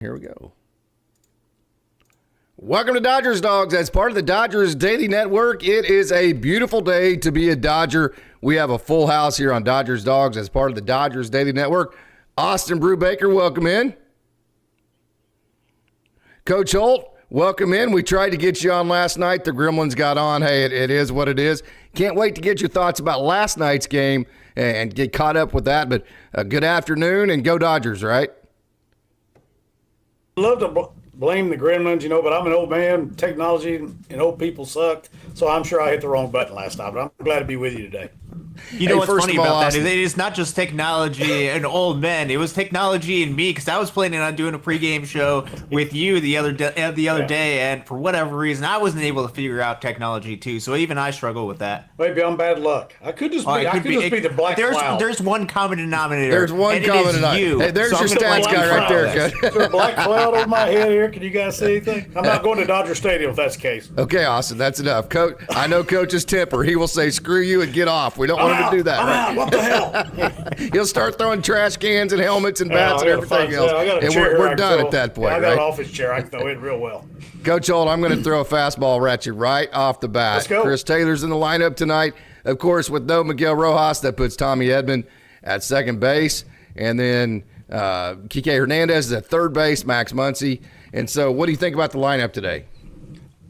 Here we go. Welcome to Dodgers Dogs. As part of the Dodgers Daily Network, it is a beautiful day to be a Dodger. We have a full house here on Dodgers Dogs as part of the Dodgers Daily Network. Austin Brubaker, welcome in. Coach Holt, welcome in. We tried to get you on last night. The Gremlins got on. Hey, it is what it is. Can't wait to get your thoughts about last night's game and get caught up with that. But good afternoon and go Dodgers, right? Love to blame the Gremlins, but I'm an old man. Technology and old people sucked, so I'm sure I hit the wrong button last time, but I'm glad to be with you today. You know what's funny about that is it is not just technology and old men. It was technology and me, because I was planning on doing a pregame show with you the other day, and for whatever reason, I wasn't able to figure out technology too. So even I struggle with that. Maybe I'm bad luck. I could just be the black cloud. There's one common denominator. There's one common denominator. Hey, there's your stats guy right there. Is there a black cloud over my head here? Can you guys see anything? I'm not going to Dodger Stadium if that's the case. Okay, Austin, that's enough. Coach, I know Coach's temper. He will say, "Screw you" and get off. We don't want him to do that. I'm out. What the hell? He'll start throwing trash cans and helmets and bats and everything else. And we're done at that point, I got right? an office chair. I can throw it real well. Coach Holt, I'm going to throw a fastball at you right off the bat. Let's go. Chris Taylor's in the lineup tonight. Of course, with no Miguel Rojas, that puts Tommy Edman at second base. And then Kike Hernandez is at third base, Max Muncy. And so what do you think about the lineup today?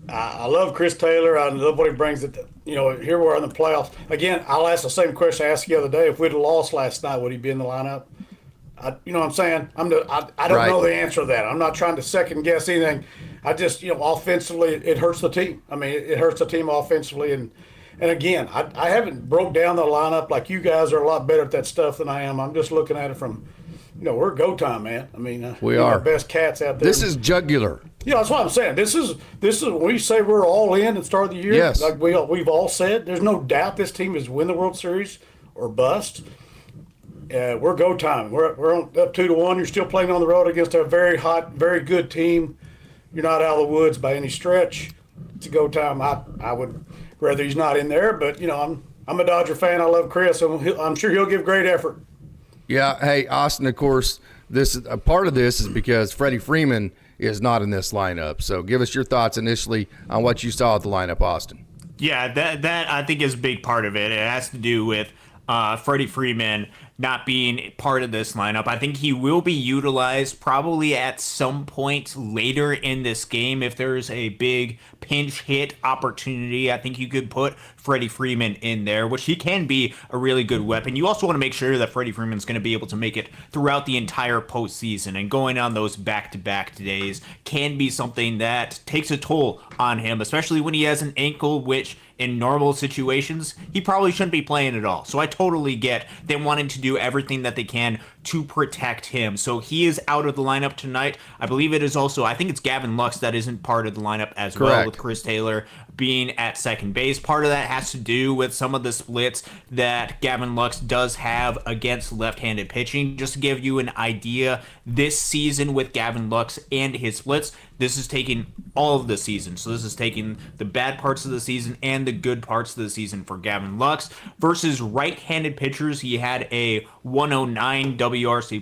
I love Chris Taylor. I love what he brings. Here we're in the playoffs. Again, I'll ask the same question I asked you the other day. If we'd have lost last night, would he be in the lineup? You know what I'm saying? I don't know the answer to that. I'm not trying to second guess anything. I just, offensively, it hurts the team. I mean, it hurts the team offensively. And again, I haven't broke down the lineup like you guys are a lot better at that stuff than I am. I'm just looking at it from, we're go time, man. I mean, we are the best cats out there. This is jugular. Yeah, that's what I'm saying. This is when we say we're all in at the start of the year. Yes. Like we've all said, there's no doubt this team is win the World Series or bust. We're go time. We're up 2-1. You're still playing on the road against a very hot, very good team. You're not out of the woods by any stretch. It's a go time. I would rather he's not in there, but I'm a Dodger fan. I love Chris, and I'm sure he'll give great effort. Yeah. Hey, Austin. Of course, this is a part of this is because Freddie Freeman is not in this lineup. So give us your thoughts initially on what you saw at the lineup, Austin. Yeah, that I think is a big part of it. It has to do with Freddie Freeman not being part of this lineup. I think he will be utilized probably at some point later in this game. If there's a big pinch hit opportunity, I think you could put Freddie Freeman in there, which he can be a really good weapon. You also want to make sure that Freddie Freeman's going to be able to make it throughout the entire postseason, and going on those back-to-back days can be something that takes a toll on him, especially when he has an ankle, which in normal situations, he probably shouldn't be playing at all. So I totally get them wanting to do everything that they can to protect him. So he is out of the lineup tonight. I believe it is also, I think it's Gavin Lux that isn't part of the lineup as Correct. well, with Chris Taylor being at second base. Part of that has to do with some of the splits that Gavin Lux does have against left-handed pitching. Just to give you an idea, this season with Gavin Lux and his splits, this is taking all of the season. So this is taking the bad parts of the season and the good parts of the season for Gavin Lux. Versus right-handed pitchers, he had a 109 WRC+,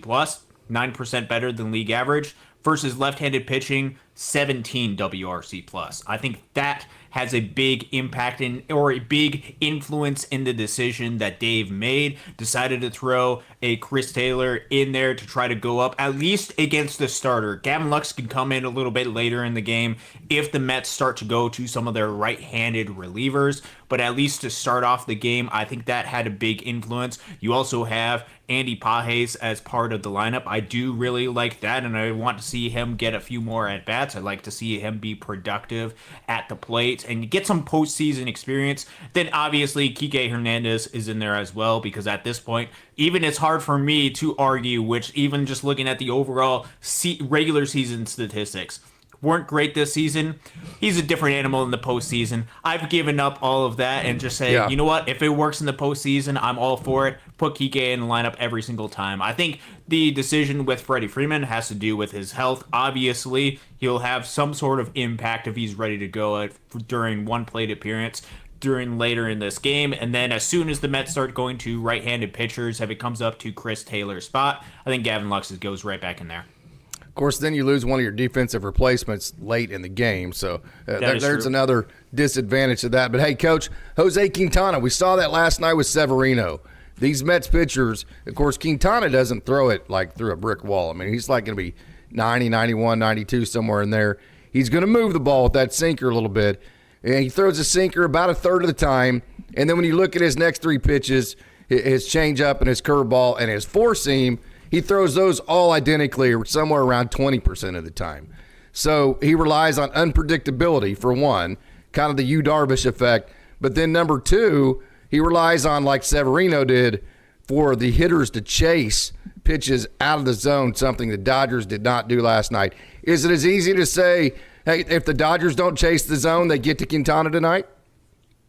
9% better than league average. Versus left-handed pitching, 17 WRC+. I think that has a big impact or a big influence in the decision that Dave made. Decided to throw a Chris Taylor in there to try to go up, at least against the starter. Gavin Lux can come in a little bit later in the game if the Mets start to go to some of their right-handed relievers. But at least to start off the game, I think that had a big influence. You also have Andy Pages as part of the lineup. I do really like that, and I want to see him get a few more at-bats. I'd like to see him be productive at the plate and get some postseason experience. Then obviously Kike Hernandez is in there as well, because at this point, even it's hard for me to argue, which even just looking at the overall regular season statistics, weren't great this season. He's a different animal in the postseason. I've given up all of that and just say, You know what? If it works in the postseason, I'm all for it. Put Kike in the lineup every single time. I think the decision with Freddie Freeman has to do with his health. Obviously, he'll have some sort of impact if he's ready to go during one plate appearance during later in this game. And then as soon as the Mets start going to right-handed pitchers, if it comes up to Chris Taylor's spot, I think Gavin Lux goes right back in there. Of course, then you lose one of your defensive replacements late in the game. So there's true. another disadvantage to that. But, hey, Coach, Jose Quintana, we saw that last night with Severino. These Mets pitchers, of course, Quintana doesn't throw it like through a brick wall. I mean, he's like going to be 90, 91, 92, somewhere in there. He's going to move the ball with that sinker a little bit. And he throws a sinker about a third of the time. And then when you look at his next three pitches, his changeup and his curveball and his four-seam, he throws those all identically or somewhere around 20% of the time. So he relies on unpredictability, for one, kind of the Yu Darvish effect. But then number two, he relies on, like Severino did, for the hitters to chase pitches out of the zone, something the Dodgers did not do last night. Is it as easy to say, hey, if the Dodgers don't chase the zone, they get to Quintana tonight?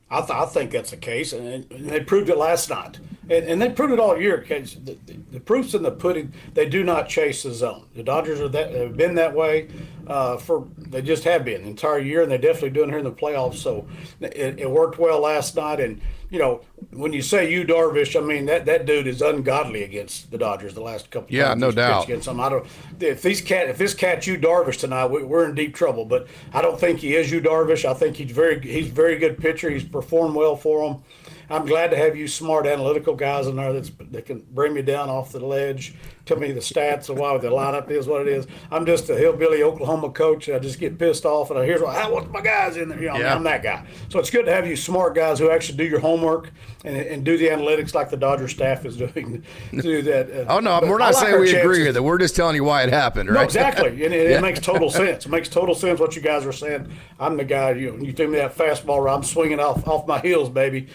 I think that's the case, and they proved it last night, and they proved it all year. The proof's in the pudding. They do not chase the zone. The Dodgers have been that way they just have been the entire year, and they're definitely doing it here in the playoffs. So it worked well last night, and when you say Yu Darvish, I mean that dude is ungodly against the Dodgers the last couple of times. Yeah, no doubt. Against them. If this cat's Yu Darvish tonight, we're in deep trouble. But I don't think he is Yu Darvish. I think he's a very good pitcher. He's performed well for them. I'm glad to have you smart analytical guys in there that can bring me down off the ledge, tell me the stats of why the lineup is what it is. I'm just a hillbilly Oklahoma coach. I just get pissed off and what's my guys in there? I'm that guy. So it's good to have you smart guys who actually do your homework and do the analytics like the Dodger staff is doing. Do that. We're not saying we agree with it. We're just telling you why it happened, right? No, exactly. And it makes total sense. It makes total sense what you guys are saying. I'm the guy, you threw me that fastball where I'm swinging off my heels, baby.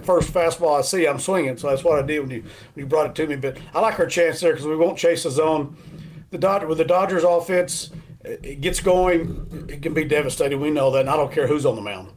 First fastball I see, I'm swinging. So that's what I did when you brought it to me. But I like our chance there because we won't chase the zone. With the Dodgers offense, it gets going, it can be devastating. We know that, and I don't care who's on the mound.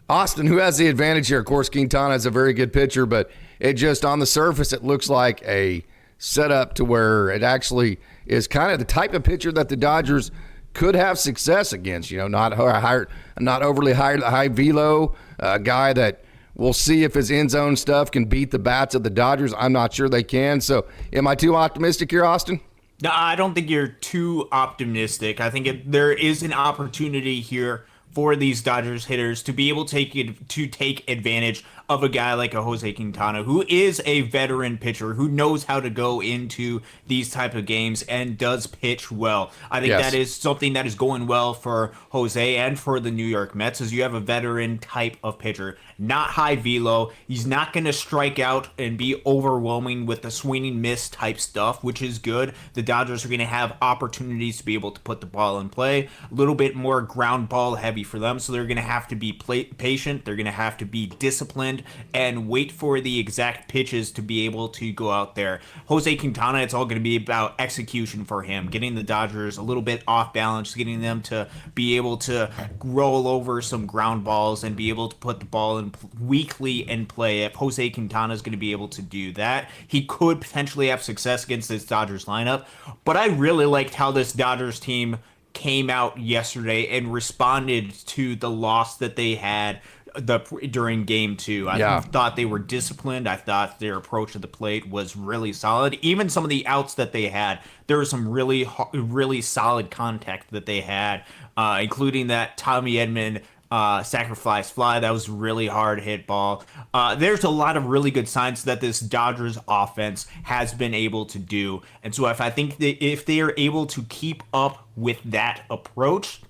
Austin, who has the advantage here? Of course, Quintana is a very good pitcher, but it just on the surface, it looks like a setup to where it actually is kind of the type of pitcher that the Dodgers could have success against. Not overly high velo, a guy that we'll see if his end zone stuff can beat the bats of the Dodgers. I'm not sure they can. So am I too optimistic here, Austin? No, I don't think you're too optimistic. I think there is an opportunity here for these Dodgers hitters to be able to take advantage of a guy like a Jose Quintana, who is a veteran pitcher, who knows how to go into these type of games and does pitch well. I think that is something that is going well for Jose and for the New York Mets, is you have a veteran type of pitcher. Not high velo. He's not going to strike out and be overwhelming with the swing and miss type stuff, which is good. The Dodgers are going to have opportunities to be able to put the ball in play. A little bit more ground ball heavy for them, so they're going to have to be patient. They're going to have to be disciplined and wait for the exact pitches to be able to go out there. Jose Quintana, it's all going to be about execution for him, getting the Dodgers a little bit off balance, getting them to be able to roll over some ground balls and be able to put the ball in weakly in play. If Jose Quintana is going to be able to do that, he could potentially have success against this Dodgers lineup. But I really liked how this Dodgers team came out yesterday and responded to the loss that they had during game 2. I thought they were disciplined. I thought their approach to the plate was really solid. Even some of the outs that they had, there was some really solid contact that they had, including that Tommy Edman sacrifice fly. That was really hard hit ball. There's a lot of really good signs that this Dodgers offense has been able to do. And so if they are able to keep up with that approach,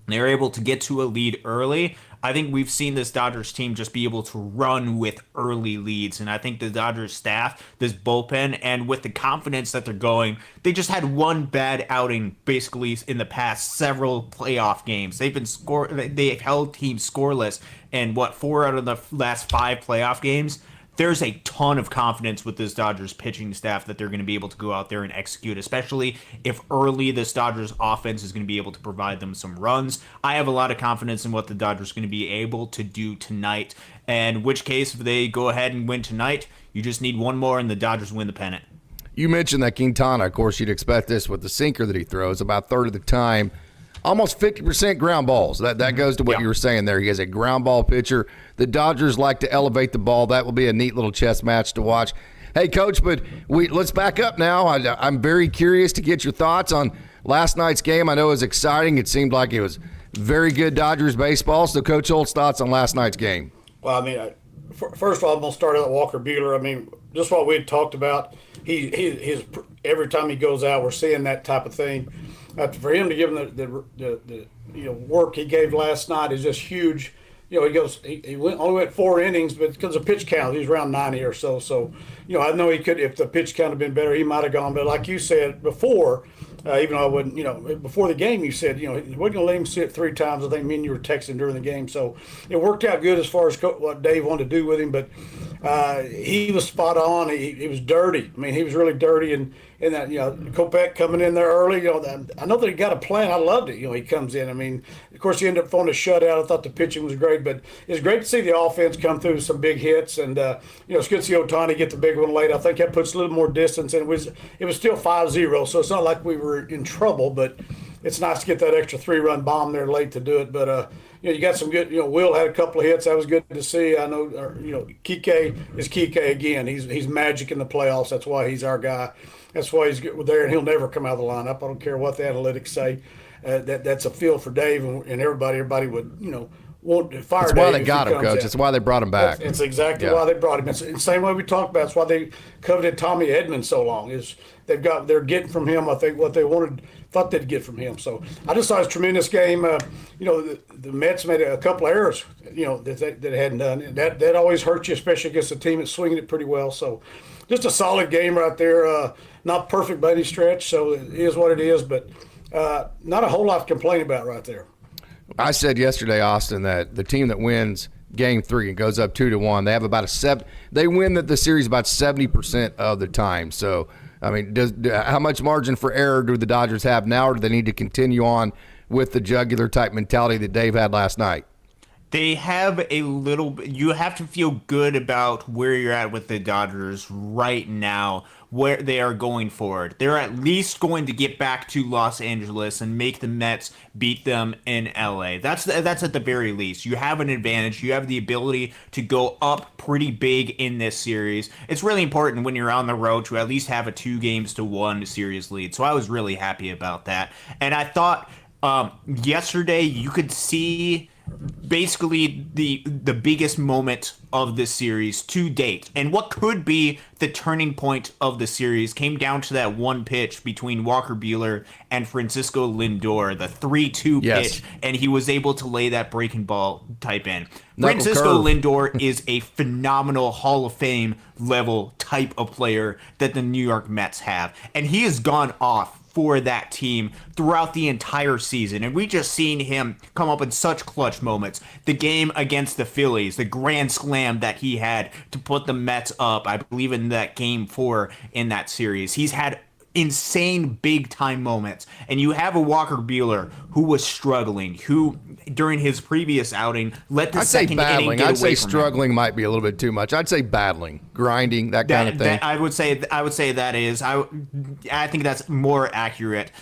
they're able to get to a lead early, I think we've seen this Dodgers team just be able to run with early leads. And I think the Dodgers staff, this bullpen, and with the confidence that they're going, they just had one bad outing basically in the past several playoff games. They've held teams scoreless in 4 out of the last 5 playoff games. There's a ton of confidence with this Dodgers pitching staff that they're going to be able to go out there and execute, especially if early this Dodgers offense is going to be able to provide them some runs. I have a lot of confidence in what the Dodgers are going to be able to do tonight, and in which case, if they go ahead and win tonight, you just need one more and the Dodgers win the pennant. You mentioned that Quintana, of course, you'd expect this with the sinker that he throws, about a third of the time. Almost 50% ground balls. That goes to what you were saying there. He is a ground ball pitcher. The Dodgers like to elevate the ball. That will be a neat little chess match to watch. Hey, Coach, but let's back up now. I'm very curious to get your thoughts on last night's game, I know it was exciting. It seemed like it was very good Dodgers baseball. So, Coach Holt's thoughts on last night's game? Well, I mean, first of all, I'm going to start out with Walker Buehler. I mean, just what we had talked about, his every time he goes out, we're seeing that type of thing. For him to give him the work he gave last night is just huge. He only went 4 innings, but because of pitch count, he was around 90 or so. So, I know he could, if the pitch count had been better, he might have gone. But like you said before, even though I wouldn't, before the game, you said, he wasn't going to let him sit 3 times. I think me and you were texting during the game. So it worked out good as far as what Dave wanted to do with him. But he was spot on. He was dirty. I mean, he was really dirty. And that, Kopech coming in there early, I know that he got a plan. I loved it. He comes in. I mean, of course, he ended up throwing a shutout. I thought the pitching was great, but it's great to see the offense come through with some big hits. And, it's good to see Otani get the big one late. I think that puts a little more distance. And it was still 5-0, so it's not like we were in trouble, but it's nice to get that extra 3-run bomb there late to do it. But, you got some good, Will had a couple of hits. That was good to see. I know, Kike is Kike again. He's magic in the playoffs. That's why he's our guy. That's why he's there, and he'll never come out of the lineup. I don't care what the analytics say. That's a field for Dave and everybody. Everybody would, want to fire Dave. That's why they got him, Coach. That's why they brought him back. It's exactly why they brought him. It's the same way we talked about. That's why they coveted Tommy Edman so long. Is they're getting from him, I think, what they thought they'd get from him. So I just thought it was a tremendous game. The Mets made a couple of errors, that they hadn't done. That always hurts you, especially against a team that's swinging it pretty well. So just a solid game right there. Not perfect by any stretch, so it is what it is, but not a whole lot to complain about right there. I said yesterday, Austin, that the team that wins Game 3 and goes up 2-1, they have about they win the series about 70% of the time. So, I mean, how much margin for error do the Dodgers have now, or do they need to continue on with the jugular type mentality that Dave had last night? They have a little. You have to feel good about where you're at with the Dodgers right now, where they are going forward. They're at least going to get back to Los Angeles and make the Mets beat them in LA. That's at the very least. You have an advantage. You have the ability to go up pretty big in this series. It's really important when you're on the road to at least have a 2-1 series lead. So I was really happy about that. And I thought yesterday you could see basically the biggest moment of this series to date, and what could be the turning point of the series came down to that one pitch between Walker Buehler and Francisco Lindor, the 3-2 pitch, and he was able to lay that breaking ball type in. Francisco Lindor is a phenomenal Hall of Fame level type of player that the New York Mets have, and he has gone off for that team throughout the entire season. And we just seen him come up in such clutch moments. The game against the Phillies, the grand slam that he had to put the Mets up, I believe in that Game 4 in that series. He's had insane big time moments. And you have a Walker Buehler who was struggling, who during his previous outing let the second inning get away from him. I'd say struggling might be a little bit too much. I'd say battling, grinding, that kind of thing. I would say that is. I think that's more accurate.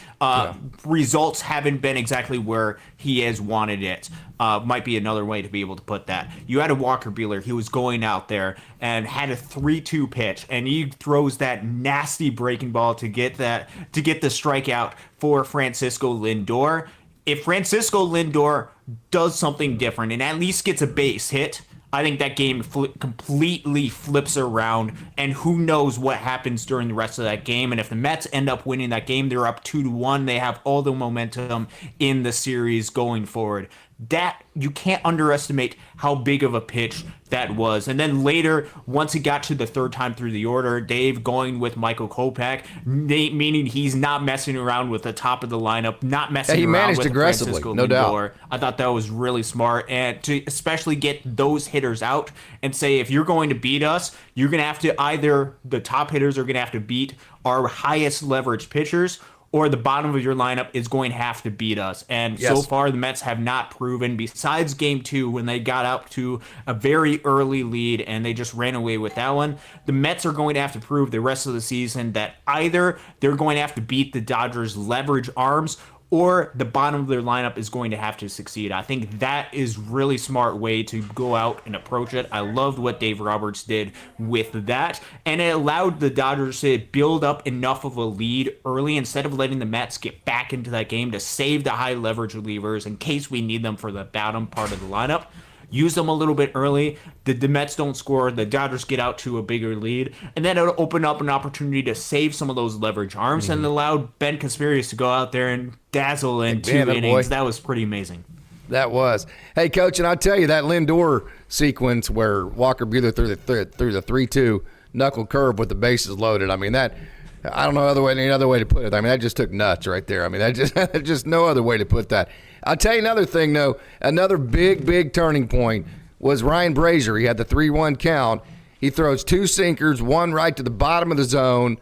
Results haven't been exactly where he has wanted it. Might be another way to be able to put that. You had a Walker Buehler. He was going out there and had a 3-2 pitch, and he throws that nasty breaking ball to get the strikeout for Francisco Lindor. If Francisco Lindor does something different and at least gets a base hit, I think that game completely flips around, and who knows what happens during the rest of that game. And if the Mets end up winning that game, they're up 2-1. They have all the momentum in the series going forward. That you can't underestimate how big of a pitch that was. And then later, once it got to the third time through the order, Dave going with Michael Kopech, meaning he's not messing around with the top of the lineup, not messing around with Francisco Lindor. Doubt. I thought that was really smart, and to especially get those hitters out and say, if you're going to beat us, you're going to have to either the top hitters are going to have to beat our highest leverage pitchers, or the bottom of your lineup is going to have to beat us. And so far, the Mets have not proven, besides Game 2, when they got up to a very early lead and they just ran away with that one. The Mets are going to have to prove the rest of the season that either they're going to have to beat the Dodgers' leverage arms, or the bottom of their lineup is going to have to succeed. I think that is really smart way to go out and approach it. I loved what Dave Roberts did with that, and it allowed the Dodgers to build up enough of a lead early instead of letting the Mets get back into that game to save the high leverage relievers in case we need them for the bottom part of the lineup. Use them a little bit early. The Mets don't score. The Dodgers get out to a bigger lead. And then it'll open up an opportunity to save some of those leverage arms and allowed Ben Casparius to go out there and dazzle in 2 innings. That was pretty amazing. That was. Hey, Coach, and I'll tell you, that Lindor sequence where Walker Buehler threw the 3-2 knuckle curve with the bases loaded, I mean, that – I don't know any other way to put it. I mean, that just took nuts right there. I mean, that just no other way to put that. I'll tell you another thing, though. Another big turning point was Ryan Brazier. He had the 3-1 count. He throws 2 sinkers, one right to the bottom of the zone.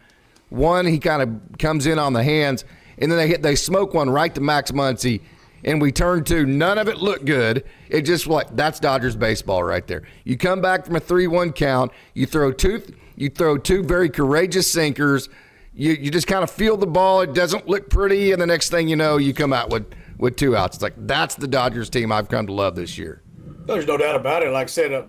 One, he kind of comes in on the hands. And then they smoke one right to Max Muncy. And we turn to, none of it looked good. It just that's Dodgers baseball right there. You come back from a 3-1 count. You throw two very courageous sinkers. You just kind of feel the ball. It doesn't look pretty, and the next thing you know, you come out with 2 outs. It's like that's the Dodgers team I've come to love this year. There's no doubt about it. Like I said,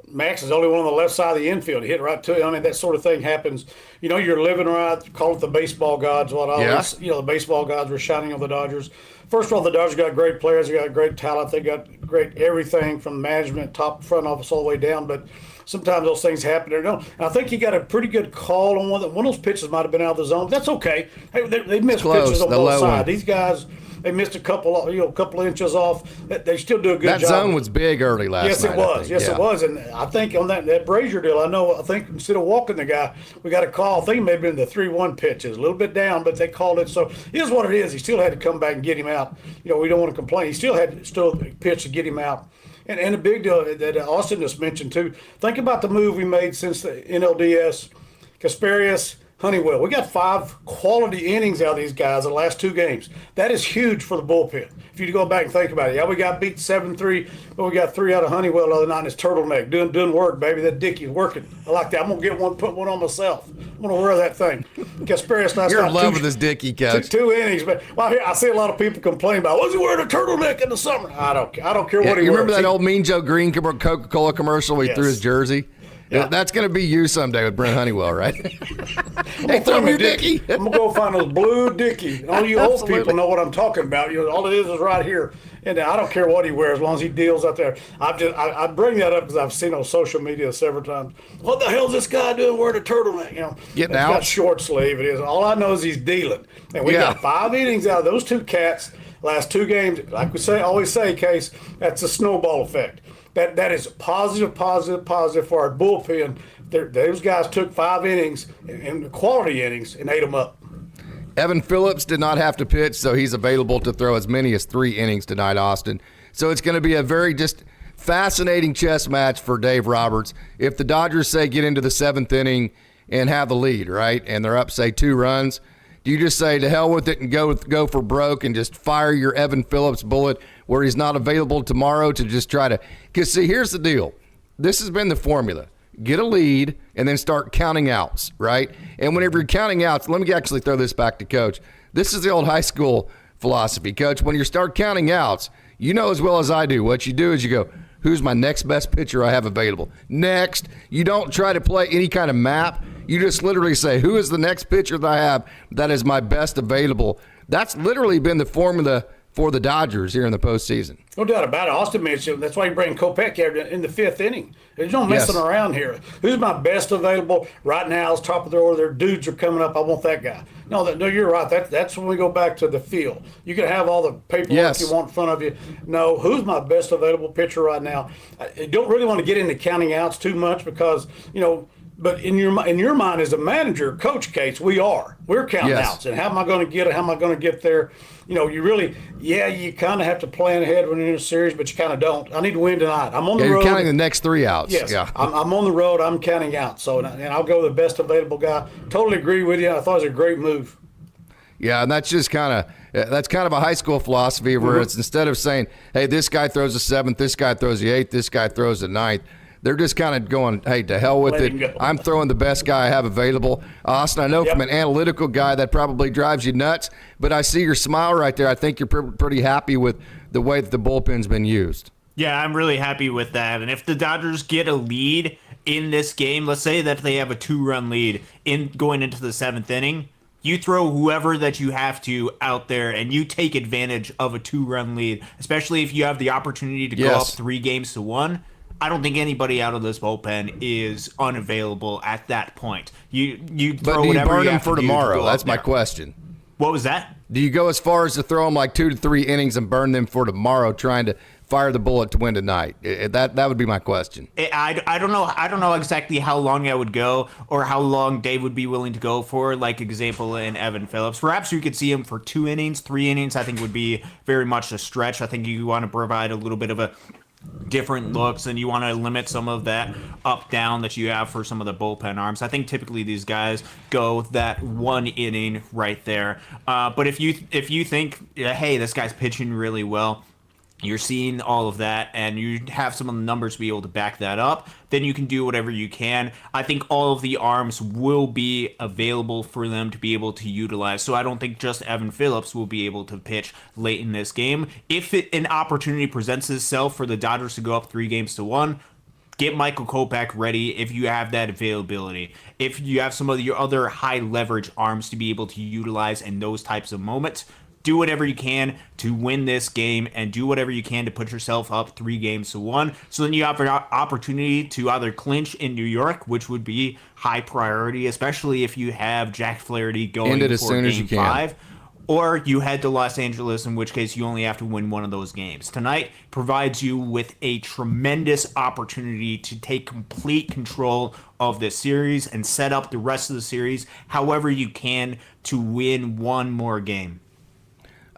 Max is the only one on the left side of the infield. He hit right to it. I mean, that sort of thing happens. You're living right. Call it the baseball gods. The baseball gods were shining on the Dodgers. First of all, the Dodgers got great players. They got great talent. They got great everything from management, top, front office, all the way down. But sometimes those things happen. And I think he got a pretty good call on one of those pitches might have been out of the zone. That's okay. Hey, they missed pitches on both sides. These guys, they missed a couple inches off. They still do a good job. That zone was big early last night. Yes, it was. Yes, it was. And I think on that Brazier deal, I think instead of walking the guy, we got a call. I think maybe in the 3-1 pitches, a little bit down, but they called it. So here's what it is. He still had to come back and get him out. We don't want to complain. He still had to pitch to get him out. And a big deal that Austin just mentioned, too. Think about the move we made since the NLDS. Casparius, Honeywell. We got 5 quality innings out of these guys in the last 2 games. That is huge for the bullpen. If you go back and think about it. Yeah, we got beat 7-3, but we got 3 out of Honeywell the other night in his turtleneck. Doing work, baby. That Dickey's working. I like that. I'm going to put one on myself. I'm going to wear that thing. Casparius last night. You're in love with this Dickey, Coach. 2 innings. But I see a lot of people complain about, was he wearing a turtleneck in the summer? I don't care what he wears. You remember that old Mean Joe Green Coca-Cola commercial where he threw his jersey? Yeah. That's going to be you someday with Brent Honeywell, right? Hey, throw me a Dickey. I'm going to go find those blue Dickey. All you old people know what I'm talking about. All it is right here. And I don't care what he wears as long as he deals out there. I bring that up because I've seen on social media several times. What the hell is this guy doing wearing a turtleneck? Getting out. Got short sleeve. It is. All I know is he's dealing. And we got 5 innings out of those 2 cats last 2 games. Like we always say, Case, that's a snowball effect. That is positive for our bullpen. Those guys took 5 innings and quality innings and ate them up. Evan Phillips did not have to pitch, so he's available to throw as many as 3 innings tonight, Austin. So it's going to be a very just fascinating chess match for Dave Roberts. If the Dodgers, say, get into the 7th inning and have the lead, right, and they're up, say, 2 runs, do you just say to hell with it and go for broke and just fire your Evan Phillips bullet where he's not available tomorrow to just try to – because, see, here's the deal. This has been the formula. Get a lead and then start counting outs, right? And whenever you're counting outs, let me actually throw this back to Coach. This is the old high school philosophy, Coach. When you start counting outs, you know as well as I do, what you do is you go, who's my next best pitcher I have available? Next. You don't try to play any kind of map. You just literally say, who is the next pitcher that I have that is my best available? That's literally been the formula for the Dodgers here in the postseason. No doubt about it. Austin mentioned that's why you bring Kopech in the 5th inning. There's no messing around here. Who's my best available right now? Is top of the order. Their dudes are coming up. I want that guy. No, you're right. That's when we go back to the field. You can have all the paperwork you want in front of you. No, who's my best available pitcher right now? I don't really want to get into counting outs too much because But in your mind as a manager, Coach Cates, we're counting outs. And how am I going to get it? How am I going to get there? You really, you kind of have to plan ahead when you're in a series, but you kind of don't. I need to win tonight. I'm on the road. You're counting the next 3 outs. Yes, yeah. I'm on the road. I'm counting outs. So, and I'll go with the best available guy. Totally agree with you. I thought it was a great move. Yeah, and that's just kind of a high school philosophy where it's instead of saying, hey, this guy throws the 7th, this guy throws the 8th, this guy throws the 9th. they're just kind of going, hey, to hell with Let him it. go. I'm throwing the best guy I have available. Austin, I know from an analytical guy that probably drives you nuts, but I see your smile right there. I think you're pretty happy with the way that the bullpen's been used. Yeah, I'm really happy with that. And if the Dodgers get a lead in this game, let's say that they have a 2-run lead in going into the 7th inning, you throw whoever that you have to out there and you take advantage of a 2-run lead, especially if you have the opportunity to go up 3-1. I don't think anybody out of this bullpen is unavailable at that point. You throw But do you whatever burn you them have for to do to tomorrow? go That's up my there. question. What was that? Do you go as far as to throw them like 2 to 3 innings and burn them for tomorrow, trying to fire the bullet to win tonight? That would be my question. I don't know. I don't know exactly how long I would go or how long Dave would be willing to go for. Like example in Evan Phillips, perhaps you could see him for 2 innings, 3 innings. I think would be very much a stretch. I think you want to provide a little bit of a different looks and you want to limit some of that up down that you have for some of the bullpen arms. I think typically these guys go that 1 inning right there. But if you think, hey, this guy's pitching really well, you're seeing all of that, and you have some of the numbers to be able to back that up, then you can do whatever you can. I think all of the arms will be available for them to be able to utilize. So I don't think just Evan Phillips will be able to pitch late in this game. If an opportunity presents itself for the Dodgers to go up 3-1, get Michael Kopech ready if you have that availability. If you have some of your other high leverage arms to be able to utilize in those types of moments, do whatever you can to win this game and do whatever you can to put yourself up 3-1. So then you have an opportunity to either clinch in New York, which would be high priority, especially if you have Jack Flaherty going End it as for soon as you game can. 5. Or you head to Los Angeles, in which case you only have to win one of those games. Tonight provides you with a tremendous opportunity to take complete control of this series and set up the rest of the series however you can to win one more game.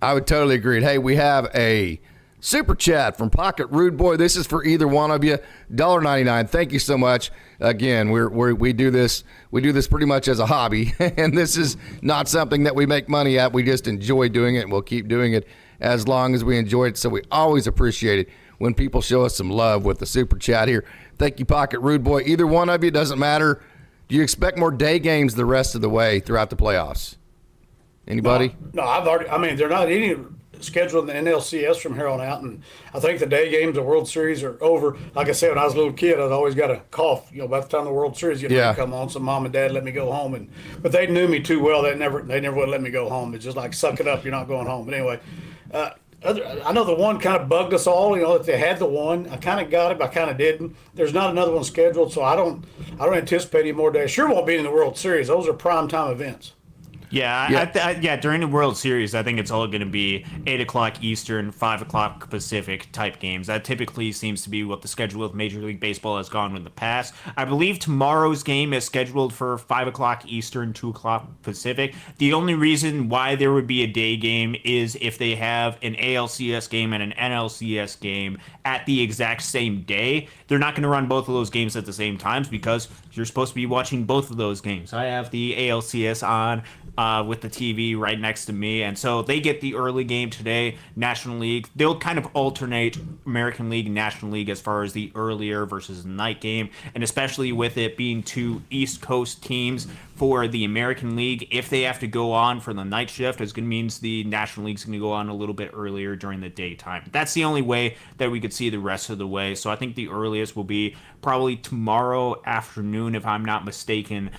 I would totally agree. Hey, we have a super chat from Pocket Rude Boy. This is for either one of you. $1.99. Thank you so much. Again, we do this pretty much as a hobby, and this is not something that we make money at. We just enjoy doing it, and we'll keep doing it as long as we enjoy it. So we always appreciate it when people show us some love with the super chat here. Thank you, Pocket Rude Boy. Either one of you, doesn't matter. Do you expect more day games the rest of the way throughout the playoffs? Anybody? No, they're not any scheduled in the NLCS from here on out, and I think the day games of World Series are over. Like I said, when I was a little kid, I'd always got a cough. By the time the World Series come on, so mom and dad let me go home, but they knew me too well. They never would let me go home. It's just like, suck it up, you're not going home. But anyway, I know the one kind of bugged us all. That they had the one. I kind of got it, but I kind of didn't. There's not another one scheduled, so I don't anticipate any more days. Sure won't be in the World Series. Those are prime time events. Yeah, during the World Series, I think it's all going to be 8 o'clock Eastern, 5 o'clock Pacific type games. That typically seems to be what the schedule of Major League Baseball has gone in the past. I believe tomorrow's game is scheduled for 5 o'clock Eastern, 2 o'clock Pacific. The only reason why there would be a day game is if they have an ALCS game and an NLCS game at the exact same day. They're not going to run both of those games at the same times because you're supposed to be watching both of those games. I have the ALCS on with the TV right next to me, and so they get the early game today. National League, they'll kind of alternate American League and National League as far as the earlier versus night game, and especially with it being 2 East Coast teams for the American League, if they have to go on for the night shift, it means the National League's going to go on a little bit earlier during the daytime. That's the only way that we could see the rest of the way. So I think the earliest will be probably tomorrow afternoon, if I'm not mistaken,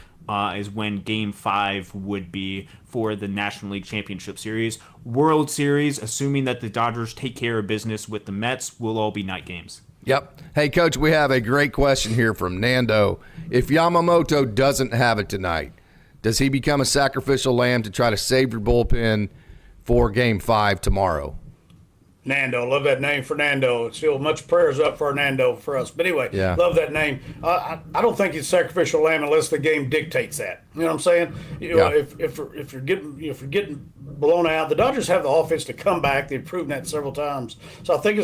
is when Game 5 would be for the National League Championship Series. World Series, assuming that the Dodgers take care of business with the Mets, will all be night games. Yep. Hey, Coach, we have a great question here from Nando. If Yamamoto doesn't have it tonight, does he become a sacrificial lamb to try to save your bullpen for Game 5 tomorrow? Nando, love that name for Nando. Still much prayers up for Nando for us. But anyway, Love that name. I don't think he's sacrificial lamb unless the game dictates that. You know what I'm saying? If you're getting blown out, the Dodgers have the offense to come back. They've proven that several times. So I think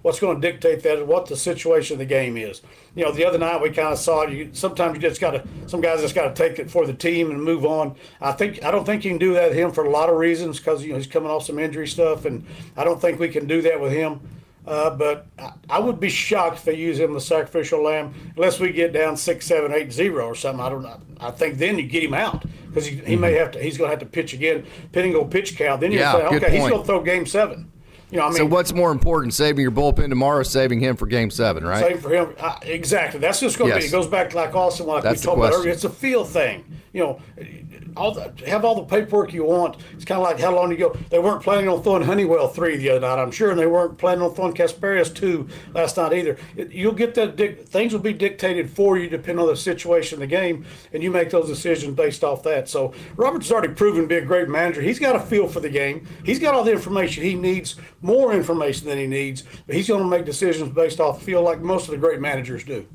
what's going to dictate that is what the situation of the game is. The other night we kind of saw it. Sometimes you just got to. Some guys just got to take it for the team and move on. I don't think you can do that with him for a lot of reasons because he's coming off some injury stuff, and I don't think we can do that with him. But I would be shocked if they use him as sacrificial lamb unless we get down 6-7-8-0 or something. I don't know. I think then you get him out because he may have to. He's going to have to pitch again, depending on pitch count. Then you say, okay, he's going to throw Game 7. So what's more important, saving your bullpen tomorrow, or saving him for Game 7, right? Same for him. Exactly. That's just going to be. It goes back to like Austin, like we talked about earlier. It's a feel thing. Have all the paperwork you want. It's kind of like how long you go. They weren't planning on throwing Honeywell 3 the other night, I'm sure, and they weren't planning on throwing Casparius 2 last night either. You'll get that. Things will be dictated for you depending on the situation of the game, and you make those decisions based off that. So Roberts already proven to be a great manager. He's got a feel for the game. He's got all the information he needs, more information than he needs, but he's going to make decisions based off feel like most of the great managers do.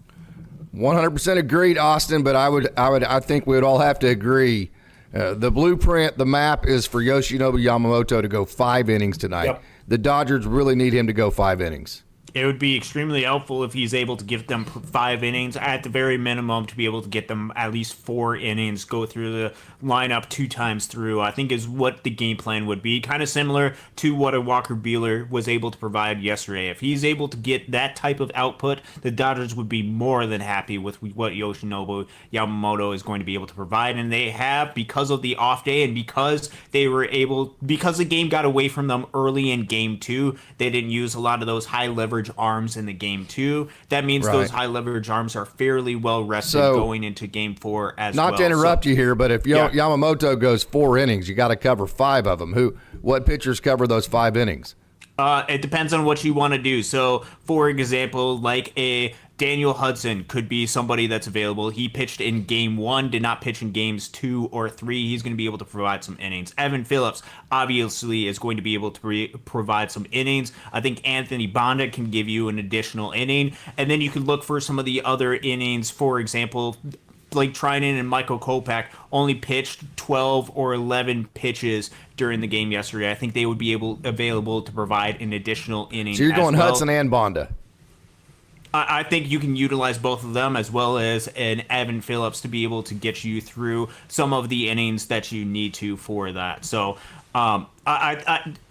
100% agreed, Austin, but I think we would all have to agree. The blueprint, the map is for Yoshinobu Yamamoto to go 5 innings tonight. Yep. The Dodgers really need him to go 5 innings. It would be extremely helpful if he's able to give them 5 innings, at the very minimum, to be able to get them at least 4 innings, go through the lineup 2 times through, I think is what the game plan would be. Kind of similar to what a Walker Buehler was able to provide yesterday. If he's able to get that type of output, the Dodgers would be more than happy with what Yoshinobu Yamamoto is going to be able to provide. And they have, because of the off day and because the game got away from them early in Game 2, they didn't use a lot of those high leverage arms in the Game 2. That means those high leverage arms are fairly well rested going into Game 4 as well. Not to interrupt you here, but if Yamamoto goes 4 innings, you got to cover 5 of them. What pitchers cover those 5 innings? It depends on what you want to do. So, for example, like a Daniel Hudson could be somebody that's available. He pitched in Game 1, did not pitch in Games 2 or 3. He's going to be able to provide some innings. Evan Phillips obviously is going to be able to provide some innings. I think Anthony Bonda can give you an additional inning. And then you could look for some of the other innings. For example, Blake Trinan and Michael Kopech only pitched 12 or 11 pitches during the game yesterday. I think they would be available to provide an additional inning. So you're going Hudson and Bonda. I think you can utilize both of them as well as an Evan Phillips to be able to get you through some of the innings that you need to for that. So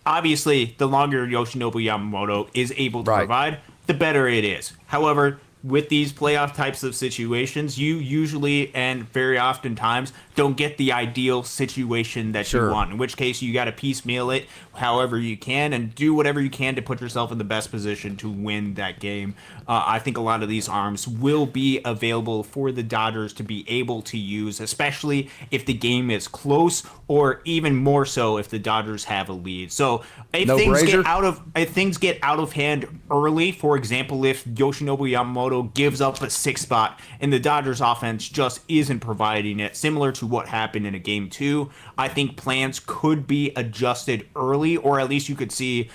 obviously, the longer Yoshinobu Yamamoto is able to provide, the better it is. However, with these playoff types of situations, you usually and very oftentimes don't get the ideal situation that you want, in which case you got to piecemeal it however you can and do whatever you can to put yourself in the best position to win that game. I think a lot of these arms will be available for the Dodgers to be able to use, especially if the game is close, or even more so if the Dodgers have a lead. So if things get out of hand early, for example, if Yoshinobu Yamamoto gives up a 6 spot and the Dodgers offense just isn't providing it, similar to what happened in a Game 2, I think plans could be adjusted early, or at least you could see,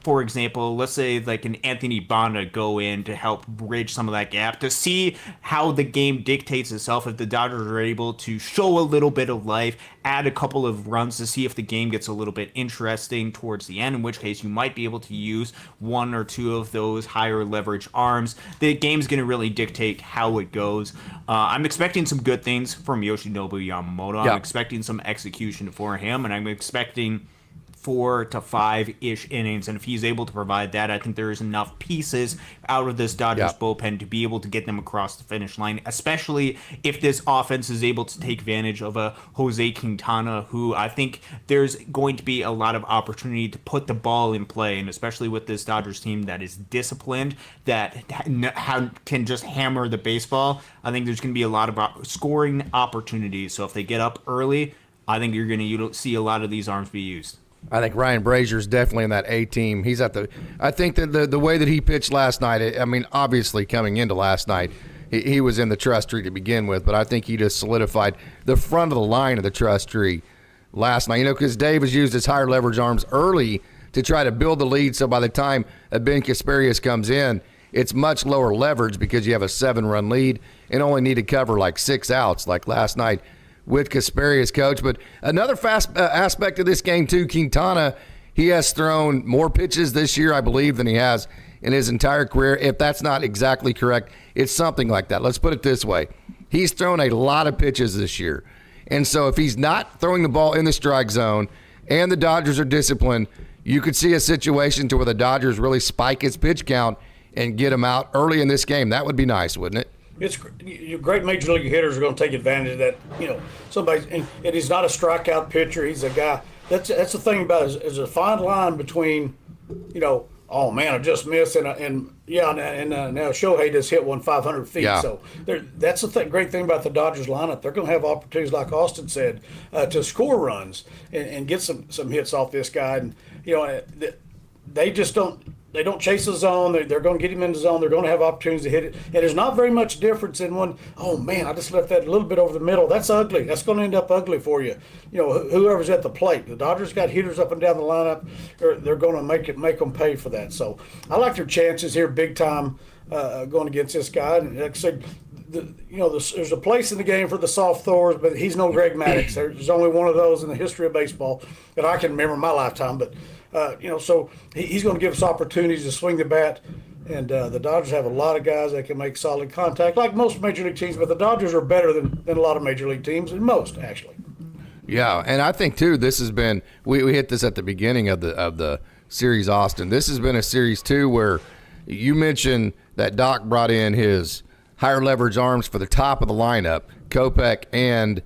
for example, let's say like an Anthony Bonda go in to help bridge some of that gap to see how the game dictates itself. If the Dodgers are able to show a little bit of life, add a couple of runs to see if the game gets a little bit interesting towards the end, in which case you might be able to use 1 or 2 of those higher leverage arms. The game's going to really dictate how it goes. I'm expecting some good things from Yoshinobu Yamamoto. I'm expecting some execution for him, and I'm expecting 4 to 5-ish innings, and if he's able to provide that, I think there is enough pieces out of this Dodgers bullpen to be able to get them across the finish line, especially if this offense is able to take advantage of a Jose Quintana, who I think there's going to be a lot of opportunity to put the ball in play, and especially with this Dodgers team that is disciplined, that can just hammer the baseball. I think there's going to be a lot of scoring opportunities, so if they get up early, I think you're going to see a lot of these arms be used. I think Ryan Brazier's definitely in that A team. He's at I think that the way that he pitched last night, I mean, obviously coming into last night, he was in the trust tree to begin with, but I think he just solidified the front of the line of the trust tree last night. Because Dave has used his higher leverage arms early to try to build the lead, so by the time Ben Casparius comes in, it's much lower leverage because you have a 7-run lead and only need to cover like 6 outs like last night with Casparius, coach. But another aspect of this game, too, Quintana, he has thrown more pitches this year, I believe, than he has in his entire career. If that's not exactly correct, it's something like that. Let's put it this way. He's thrown a lot of pitches this year. And so if he's not throwing the ball in the strike zone and the Dodgers are disciplined, you could see a situation to where the Dodgers really spike his pitch count and get him out early in this game. That would be nice, wouldn't it? It's great. Major league hitters are going to take advantage of that. And he's not a strikeout pitcher. He's a guy. That's the thing about it, is a fine line between, oh man, I just missed, and now Shohei just hit one 500 feet. Yeah. So that's the great thing about the Dodgers lineup. They're going to have opportunities, like Austin said, to score runs and get some hits off this guy. And they just don't. They don't chase the zone. They're going to get him in the zone. They're going to have opportunities to hit it. And there's not very much difference in one, oh, man, I just left that a little bit over the middle. That's ugly. That's going to end up ugly for you. Whoever's at the plate. The Dodgers got hitters up and down the lineup. They're going to make them pay for that. So I like their chances here big time going against this guy. And like I said, there's a place in the game for the soft throwers, but he's no Greg Maddux. There's only one of those in the history of baseball that I can remember in my lifetime. But so he's going to give us opportunities to swing the bat, and the Dodgers have a lot of guys that can make solid contact, like most major league teams. But the Dodgers are better than a lot of major league teams, and most actually. Yeah, and I think too, this has been we hit this at the beginning of the series, Austin. This has been a series too where you mentioned that Doc brought in his higher leverage arms for the top of the lineup, Kopech and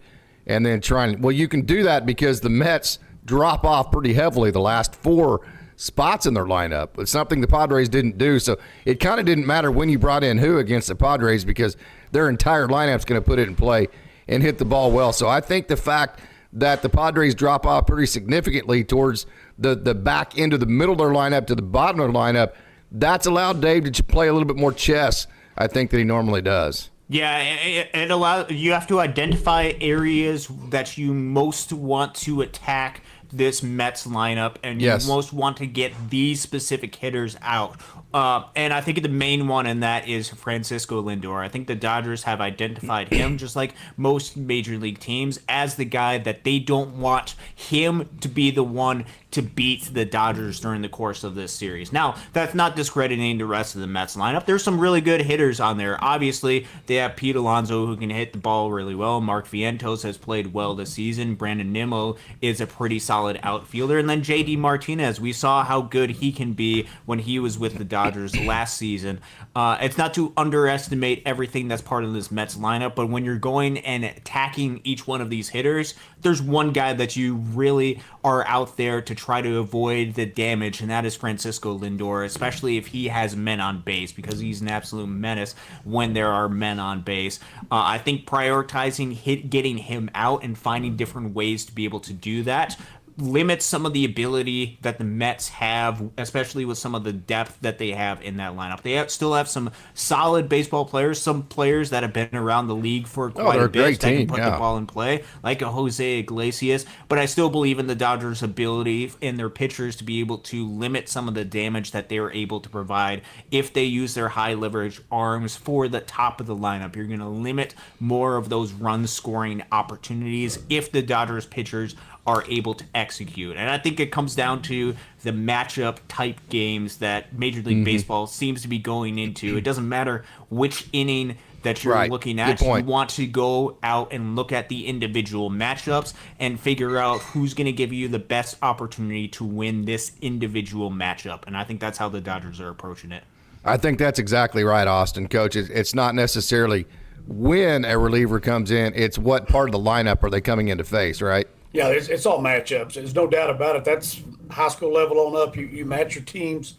then trying. Well, you can do that because the Mets drop off pretty heavily the last 4 spots in their lineup. It's something the Padres didn't do, so it kind of didn't matter when you brought in who against the Padres because their entire lineup's going to put it in play and hit the ball well. So I think the fact that the Padres drop off pretty significantly towards the back end of the middle of their lineup to the bottom of their lineup, that's allowed Dave to play a little bit more chess, I think, than he normally does. Yeah, it allows you have to identify areas that you most want to attack this Mets lineup, and you most want to get these specific hitters out. And I think the main one in that is Francisco Lindor. I think the Dodgers have identified him, just like most major league teams, as the guy that they don't want him to be the one to beat the Dodgers during the course of this series. Now, that's not discrediting the rest of the Mets lineup. There's some really good hitters on there. Obviously, they have Pete Alonso, who can hit the ball really well. Mark Vientos has played well this season. Brandon Nimmo is a pretty solid outfielder. And then JD Martinez, we saw how good he can be when he was with the Dodgers last season. It's not to underestimate everything that's part of this Mets lineup, but when you're going and attacking each one of these hitters, there's one guy that you really are out there to try to avoid the damage, and that is Francisco Lindor, especially if he has men on base, because he's an absolute menace when there are men on base. I think prioritizing getting him out and finding different ways to be able to do that limits some of the ability that the Mets have, especially with some of the depth that they have in that lineup. They still have some solid baseball players, some players that have been around the league for quite a bit that can put the ball in play, like a Jose Iglesias. But I still believe in the Dodgers' ability in their pitchers to be able to limit some of the damage that they are able to provide if they use their high leverage arms for the top of the lineup. You're going to limit more of those run scoring opportunities if the Dodgers pitchers are able to execute. And I think it comes down to the matchup type games that Major League Baseball seems to be going into. It doesn't matter which inning that you're looking at. You want to go out and look at the individual matchups and figure out who's going to give you the best opportunity to win this individual matchup. And I think that's how the Dodgers are approaching it. I think that's exactly right, Austin. Coach, it's not necessarily when a reliever comes in, it's what part of the lineup are they coming in to face, right? Yeah, it's all matchups. There's no doubt about it. That's high school level on up. You match your teams.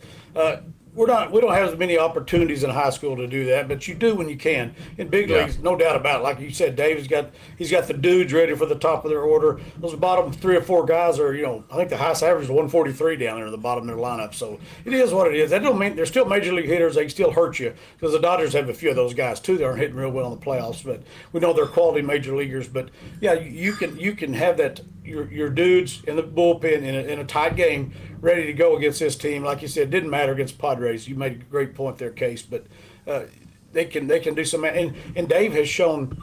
We don't have as many opportunities in high school to do that, but you do when you can. In big leagues, no doubt about it. Like you said, Dave he's got the dudes ready for the top of their order. Those bottom 3 or 4 guys are, I think the highest average is 143 down there in the bottom of their lineup. So it is what it is. That don't mean they're still major league hitters. They can still hurt you because the Dodgers have a few of those guys too that aren't hitting real well in the playoffs. But we know they're quality major leaguers. But yeah, you can have that your dudes in the bullpen in a tight game ready to go against this team. Like you said, it didn't matter against Padres. You made a great point there, Case. But they can do some. And Dave has shown,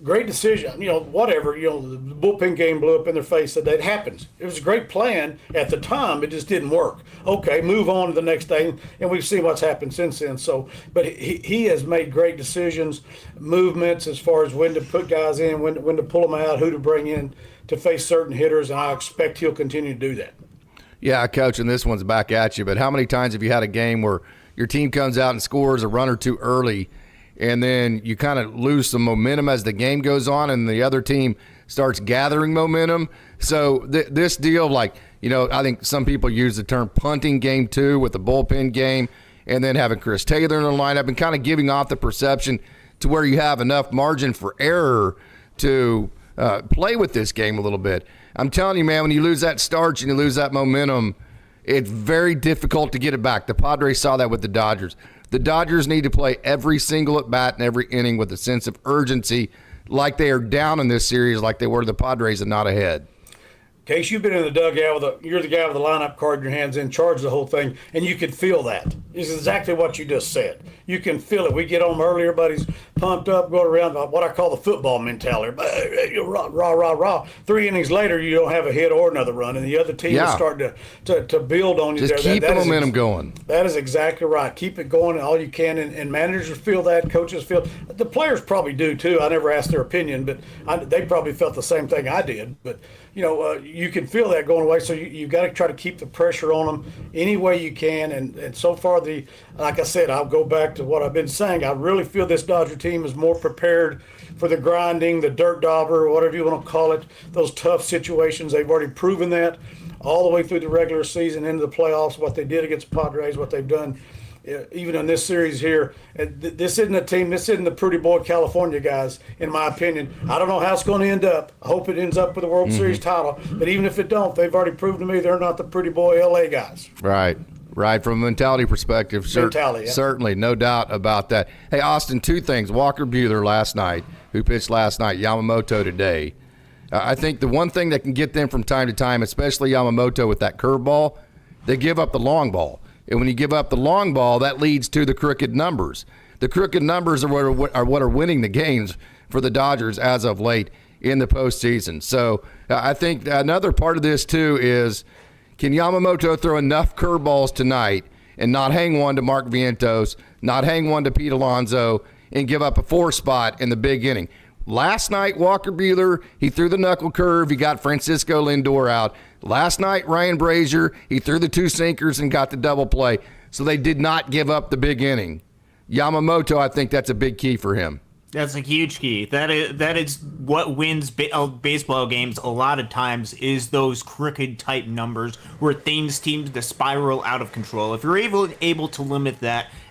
great decision. Whatever. The bullpen game blew up in their face. That happens. It was a great plan at the time. It just didn't work. Okay, move on to the next day, and we've seen what's happened since then. So, but he has made great decisions, movements as far as when to put guys in, when to pull them out, who to bring in to face certain hitters, and I expect he'll continue to do that. Yeah, Coach, and this one's back at you. But how many times have you had a game where your team comes out and scores a run or two early, and then you kind of lose some momentum as the game goes on, and the other team starts gathering momentum? So this deal, like, I think some people use the term punting game 2 with the bullpen game, and then having Chris Taylor in the lineup and kind of giving off the perception to where you have enough margin for error to play with this game a little bit. I'm telling you, man, when you lose that starch and you lose that momentum, it's very difficult to get it back. The Padres saw that with the Dodgers. The Dodgers need to play every single at-bat and every inning with a sense of urgency, like they are down in this series, like they were the Padres and not ahead. Case, you've been in the dugout you're the guy with the lineup card in your hands, in charge of the whole thing, and you can feel that. It's exactly what you just said. You can feel it. We get on early, everybody's pumped up, going around what I call the football mentality. Rah, rah, rah, rah. 3 innings later, you don't have a hit or another run, and the other team is starting to build on you. Just there. keep the momentum going. That is exactly right. Keep it going all you can, and managers feel that, coaches feel. The players probably do too. I never asked their opinion, but they probably felt the same thing I did. But you can feel that going away, so you've got to try to keep the pressure on them any way you can. And so far, like I said, I'll go back to what I've been saying. I really feel this Dodger team is more prepared for the grinding, the dirt dauber, whatever you want to call it, those tough situations. They've already proven that all the way through the regular season into the playoffs, what they did against the Padres, what they've done even in this series here. This isn't a team, this isn't the pretty boy California guys, in my opinion. I don't know how it's going to end up. I hope it ends up with a World Series title. But even if it don't, they've already proven to me they're not the pretty boy LA guys. Right. From a mentality perspective, certainly, no doubt about that. Hey, Austin, 2 things. Walker Buehler last night, who pitched last night, Yamamoto today. I think the one thing that can get them from time to time, especially Yamamoto with that curveball, they give up the long ball. And when you give up the long ball, that leads to the crooked numbers. The crooked numbers are what are winning the games for the Dodgers as of late in the postseason. So I think another part of this, too, is can Yamamoto throw enough curveballs tonight and not hang one to Mark Vientos, not hang one to Pete Alonso, and give up a 4 spot in the big inning? Last night, Walker Buehler, he threw the knuckle curve. He got Francisco Lindor out. Last night, Ryan Brazier, he threw the 2 sinkers and got the double play. So they did not give up the big inning. Yamamoto, I think that's a big key for him. That's a huge key. That is what wins baseball games a lot of times, is those crooked type numbers where things seem to spiral out of control. If you're able to limit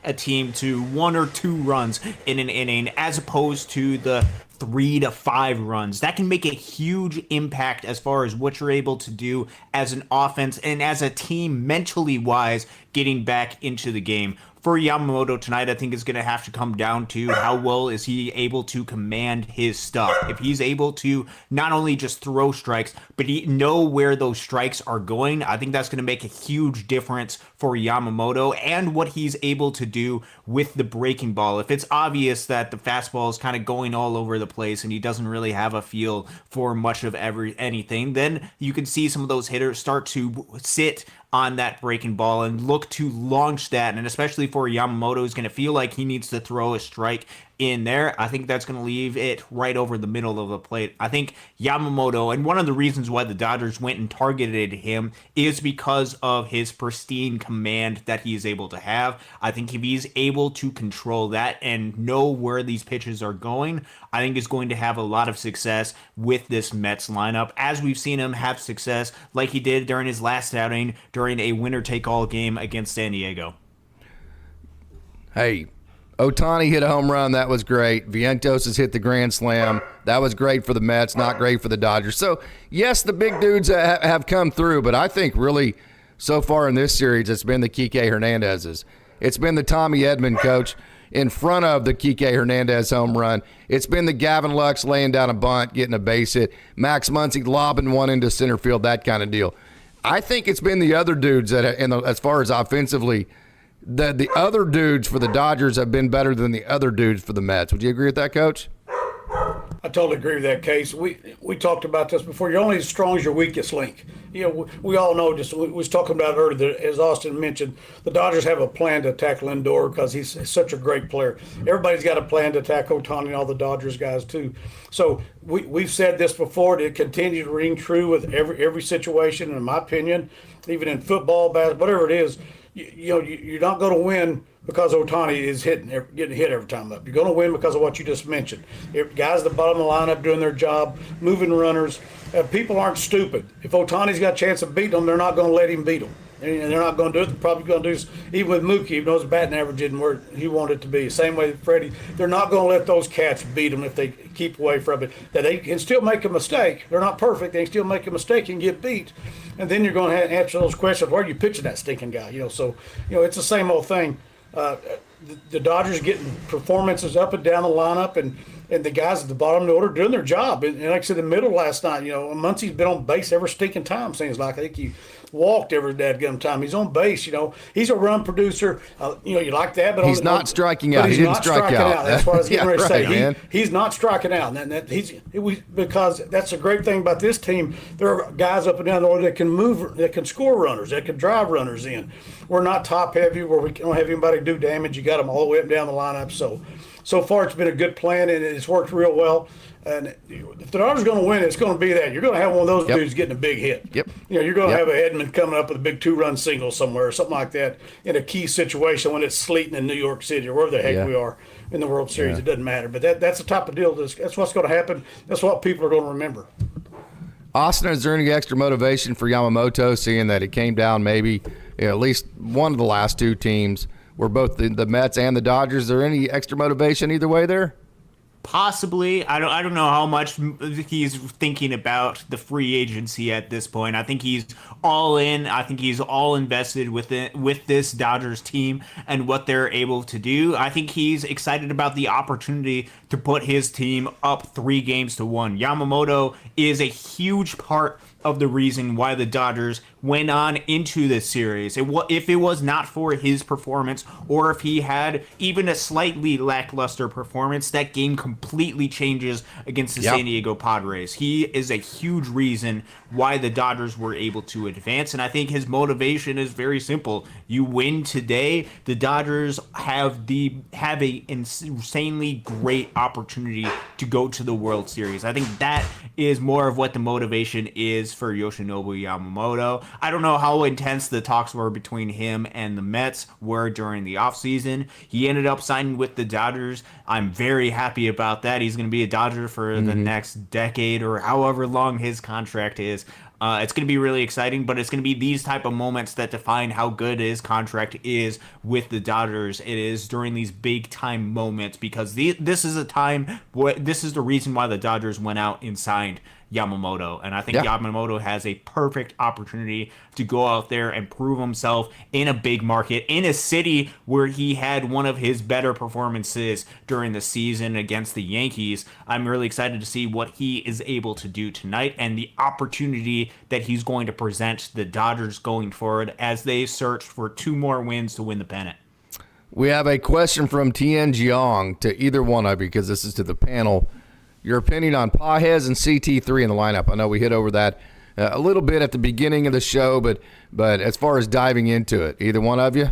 a team to 1 or 2 runs in an inning as opposed to the 3 to 5 runs, that can make a huge impact as far as what you're able to do as an offense and as a team mentally wise getting back into the game. For Yamamoto tonight, I think it's going to have to come down to how well is he able to command his stuff. If he's able to not only just throw strikes, but know where those strikes are going, I think that's going to make a huge difference for Yamamoto and what he's able to do with the breaking ball. If it's obvious that the fastball is kind of going all over the place and he doesn't really have a feel for much of anything, then you can see some of those hitters start to sit on that breaking ball and look to launch that. And especially for Yamamoto, who's going to feel like he needs to throw a strike in there, I think that's going to leave it right over the middle of the plate. I think Yamamoto, and one of the reasons why the Dodgers went and targeted him is because of his pristine command that he is able to have. I think if he's able to control that and know where these pitches are going, I think he's going to have a lot of success with this Mets lineup, as we've seen him have success like he did during his last outing during a winner-take-all game against San Diego. Hey, Otani hit a home run. That was great. Vientos has hit the grand slam. That was great for the Mets, not great for the Dodgers. So, yes, the big dudes have come through, but I think really so far in this series it's been the Kike Hernandez's. It's been the Tommy Edman, Coach, in front of the Kike Hernandez home run. It's been the Gavin Lux laying down a bunt, getting a base hit. Max Muncy lobbing one into center field, that kind of deal. I think it's been the other dudes that, as far as offensively, the other dudes for the Dodgers have been better than the other dudes for the Mets. Would you agree with that, Coach? I totally agree with that, Case. We talked about this before. You're only as strong as your weakest link. We all know. We was talking about it earlier. As Austin mentioned, the Dodgers have a plan to attack Lindor because he's such a great player. Everybody's got a plan to attack Otani and all the Dodgers guys too. So we've said this before. To continue to ring true with every situation. In my opinion, even in football, basketball, whatever it is, you're not going to win because Otani is getting hit every time up. You're going to win because of what you just mentioned. Guys at the bottom of the lineup doing their job, moving runners. People aren't stupid. If Otani's got a chance of beating them, they're not going to let him beat them. And they're not going to do it. They're probably going to do this, even with Mookie, even though his batting average isn't where he wanted it to be. Same way with Freddie. They're not going to let those cats beat them if they keep away from it. That they can still make a mistake. They're not perfect. They can still make a mistake and get beat. And then you're going to have to answer those questions. Where are you pitching that stinking guy? So it's the same old thing. The Dodgers getting performances up and down the lineup, and the guys at the bottom of the order doing their job. And like I said, in the middle last night, Muncie's been on base every stinking time, seems like. I think he walked every dadgum time. He's on base, He's a run producer. You like that, but he's not striking out. He didn't strike out. That's what I was getting ready to say. Man. He's not striking out. Because that's a great thing about this team. There are guys up and down the order that can move, that can score runners, that can drive runners in. We're not top heavy where we don't have anybody do damage. You got them all the way up and down the lineup. So far it's been a good plan and it's worked real well. And if the Dodgers going to win, it's going to be that. You're going to have one of those dudes getting a big hit. Yep. You're going to have a Edman coming up with a big 2-run single somewhere or something like that in a key situation when it's sleeting in New York City or wherever the heck we are in the World Series. It doesn't matter. But that's the type of deal. That's what's going to happen. That's what people are going to remember. Austin, is there any extra motivation for Yamamoto, seeing that it came down maybe at least one of the last two teams were both the Mets and the Dodgers? Is there any extra motivation either way there? Possibly. I don't know how much he's thinking about the free agency at this point. I think he's all in. I think he's all invested with this Dodgers team and what they're able to do. I think he's excited about the opportunity to put his team up 3-1. Yamamoto is a huge part of the reason why the Dodgers went on into this series. If it was not for his performance, or if he had even a slightly lackluster performance, that game completely changes against the San Diego Padres. He is a huge reason why the Dodgers were able to advance, and I think his motivation is very simple. You win today, the Dodgers have a insanely great opportunity to go to the World Series. I think that is more of what the motivation is for Yoshinobu Yamamoto. I don't know how intense the talks were between him and the Mets were during the offseason. He ended up signing with the Dodgers. I'm very happy about that. He's going to be a Dodger for the next decade or however long his contract is. It's going to be really exciting, but it's going to be these type of moments that define how good his contract is with the Dodgers. It is during these big time moments, because this is a time this is the reason why the Dodgers went out and signed Yamamoto, and I think Yamamoto has a perfect opportunity to go out there and prove himself in a big market, in a city where he had one of his better performances during the season against the Yankees. I'm really excited to see what he is able to do tonight and the opportunity that he's going to present the Dodgers going forward as they search for 2 more wins to win the pennant. We have a question from Tien Jiang to either one of you, because this is to the panel. Your opinion on Pages and CT3 in the lineup. I know we hit over that a little bit at the beginning of the show, but as far as diving into it, either one of you?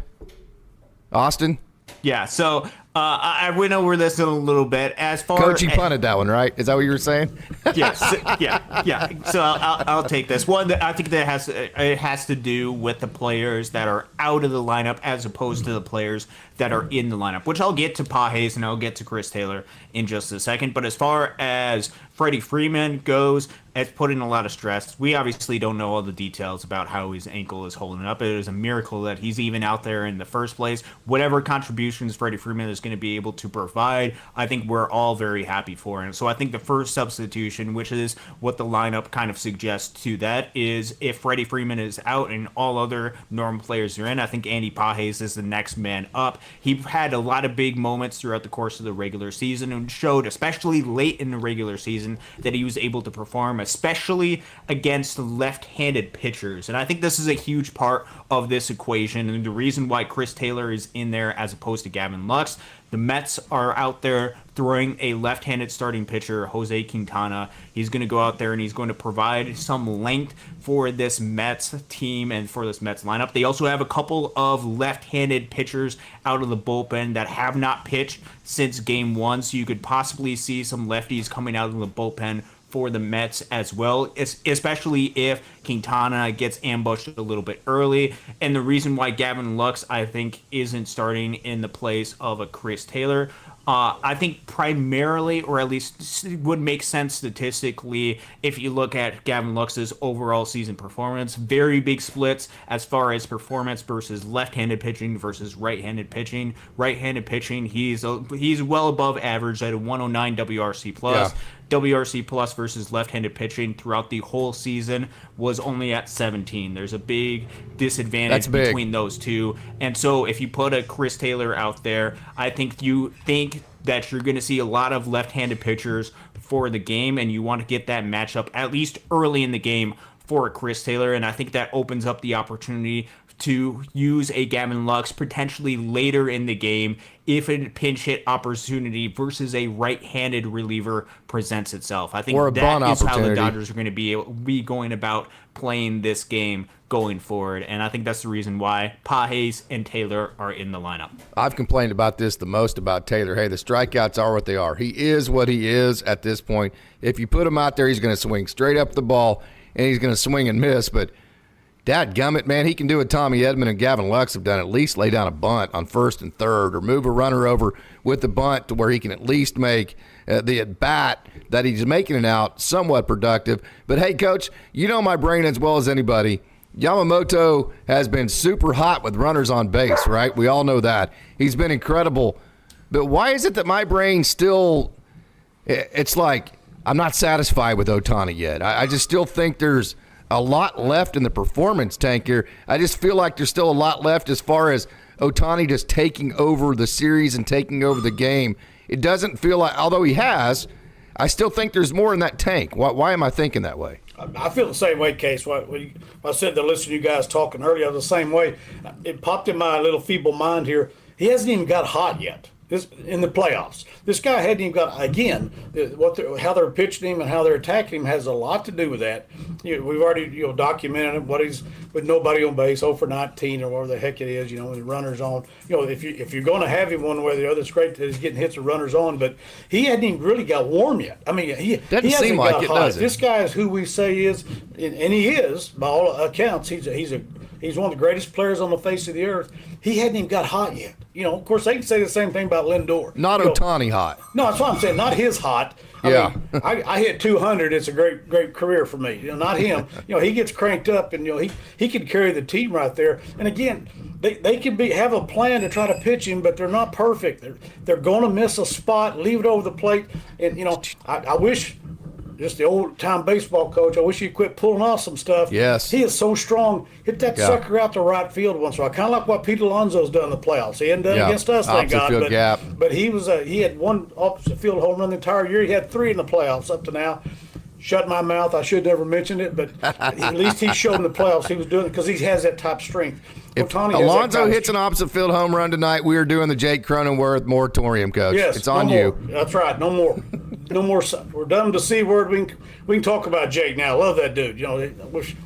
Austin? Yeah, so I went over this in a little bit. As far Coach, you punted that one, right? Is that what you were saying? Yes, yeah. So I'll take this one. I think that it has to do with the players that are out of the lineup as opposed to the players that are in the lineup, which I'll get to Pages and I'll get to Chris Taylor in just a second. But as far as Freddie Freeman goes, it's putting a lot of stress. We obviously don't know all the details about how his ankle is holding up. It is a miracle that he's even out there in the first place. Whatever contributions Freddie Freeman is going to be able to provide, I think we're all very happy for him. So I think the first substitution, which is what the lineup kind of suggests to that, is if Freddie Freeman is out and all other normal players are in, I think Andy Pages is the next man up. He had a lot of big moments throughout the course of the regular season and showed, especially late in the regular season, that he was able to perform, especially against left-handed pitchers. And I think this is a huge part of this equation and the reason why Chris Taylor is in there as opposed to Gavin Lux. The Mets are out there throwing a left-handed starting pitcher, Jose Quintana. He's going to go out there and he's going to provide some length for this Mets team and for this Mets lineup. They also have a couple of left-handed pitchers out of the bullpen that have not pitched since game 1, so you could possibly see some lefties coming out of the bullpen for the Mets as well, especially if Quintana gets ambushed a little bit early. And the reason why Gavin Lux, I think, isn't starting in the place of a Chris Taylor, I think primarily, or at least would make sense statistically, if you look at Gavin Lux's overall season performance. Very big splits as far as performance versus left-handed pitching versus right-handed pitching. Right-handed pitching, he's well above average at a 109 WRC plus. Yeah. WRC plus versus left-handed pitching throughout the whole season was only at 17. There's a big disadvantage between those two. And so if you put a Chris Taylor out there, I think that you're going to see a lot of left-handed pitchers for the game, and you want to get that matchup at least early in the game for Chris Taylor. And I think that opens up the opportunity to use a Gavin Lux potentially later in the game if a pinch hit opportunity versus a right-handed reliever presents itself. I think that is how the Dodgers are going to be going about playing this game going forward, and I think that's the reason why Pages and Taylor are in the lineup. I've complained about this the most about Taylor. Hey, the strikeouts are what they are. He is what he is at this point. If you put him out there, he's going to swing straight up the ball, and he's going to swing and miss, but dadgummit, man, he can do what Tommy Edman and Gavin Lux have done, at least lay down a bunt on first and third or move a runner over with the bunt to where he can at least make the at-bat that he's making it out somewhat productive. But, hey, Coach, you know my brain as well as anybody. Yamamoto has been super hot with runners on base, right? We all know that. He's been incredible. But why is it that my brain still – it's like I'm not satisfied with Otani yet. I just still think there's – a lot left in the performance tank here. I just feel like there's still a lot left as far as Otani just taking over the series and taking over the game. It doesn't feel like, although he has, I still think there's more in that tank. Why am I thinking that way? I feel the same way, Case. I said to listen to you guys talking earlier, the same way. It popped in my little feeble mind here. He hasn't even got hot yet. In the playoffs, this guy hadn't even got, again, how they're pitching him and how they're attacking him has a lot to do with that. We've already documented what he's with nobody on base, 0 for 19 or whatever the heck it is, with runners on. If you're going to have him one way or the other, it's great that he's getting hits of runners on, but he hadn't even really got warm yet. I mean, he hasn't seem like got it, hot. Does it? This guy is who we say he is, and he is, by all accounts, he's one of the greatest players on the face of the earth. He hadn't even got hot yet. Of course, they can say the same thing about Lindor. Not Otani hot. No, that's what I'm saying. Not his hot. I mean, I hit 200. It's a great career for me. Not him. He gets cranked up, and he can carry the team right there. And again, they can have a plan to try to pitch him, but they're not perfect. They're going to miss a spot, leave it over the plate, and I wish. Just the old-time baseball coach, I wish he'd quit pulling off some stuff. Yes. He is so strong. Hit that sucker out to right field once in a while. Kind of like what Pete Alonso's done in the playoffs. He hadn't done it against us, thank God. But he had one opposite field home run the entire year. He had 3 in the playoffs up to now. Shut my mouth. I should never mention it, but at least he showed in the playoffs he was doing it because he has that top strength. If Alonso hits an opposite field home run tonight, we are doing the Jake Cronenworth moratorium, Coach. Yes, it's on you. That's right. No more. No more. We're done with the C word. We can talk about Jake now. Love that dude.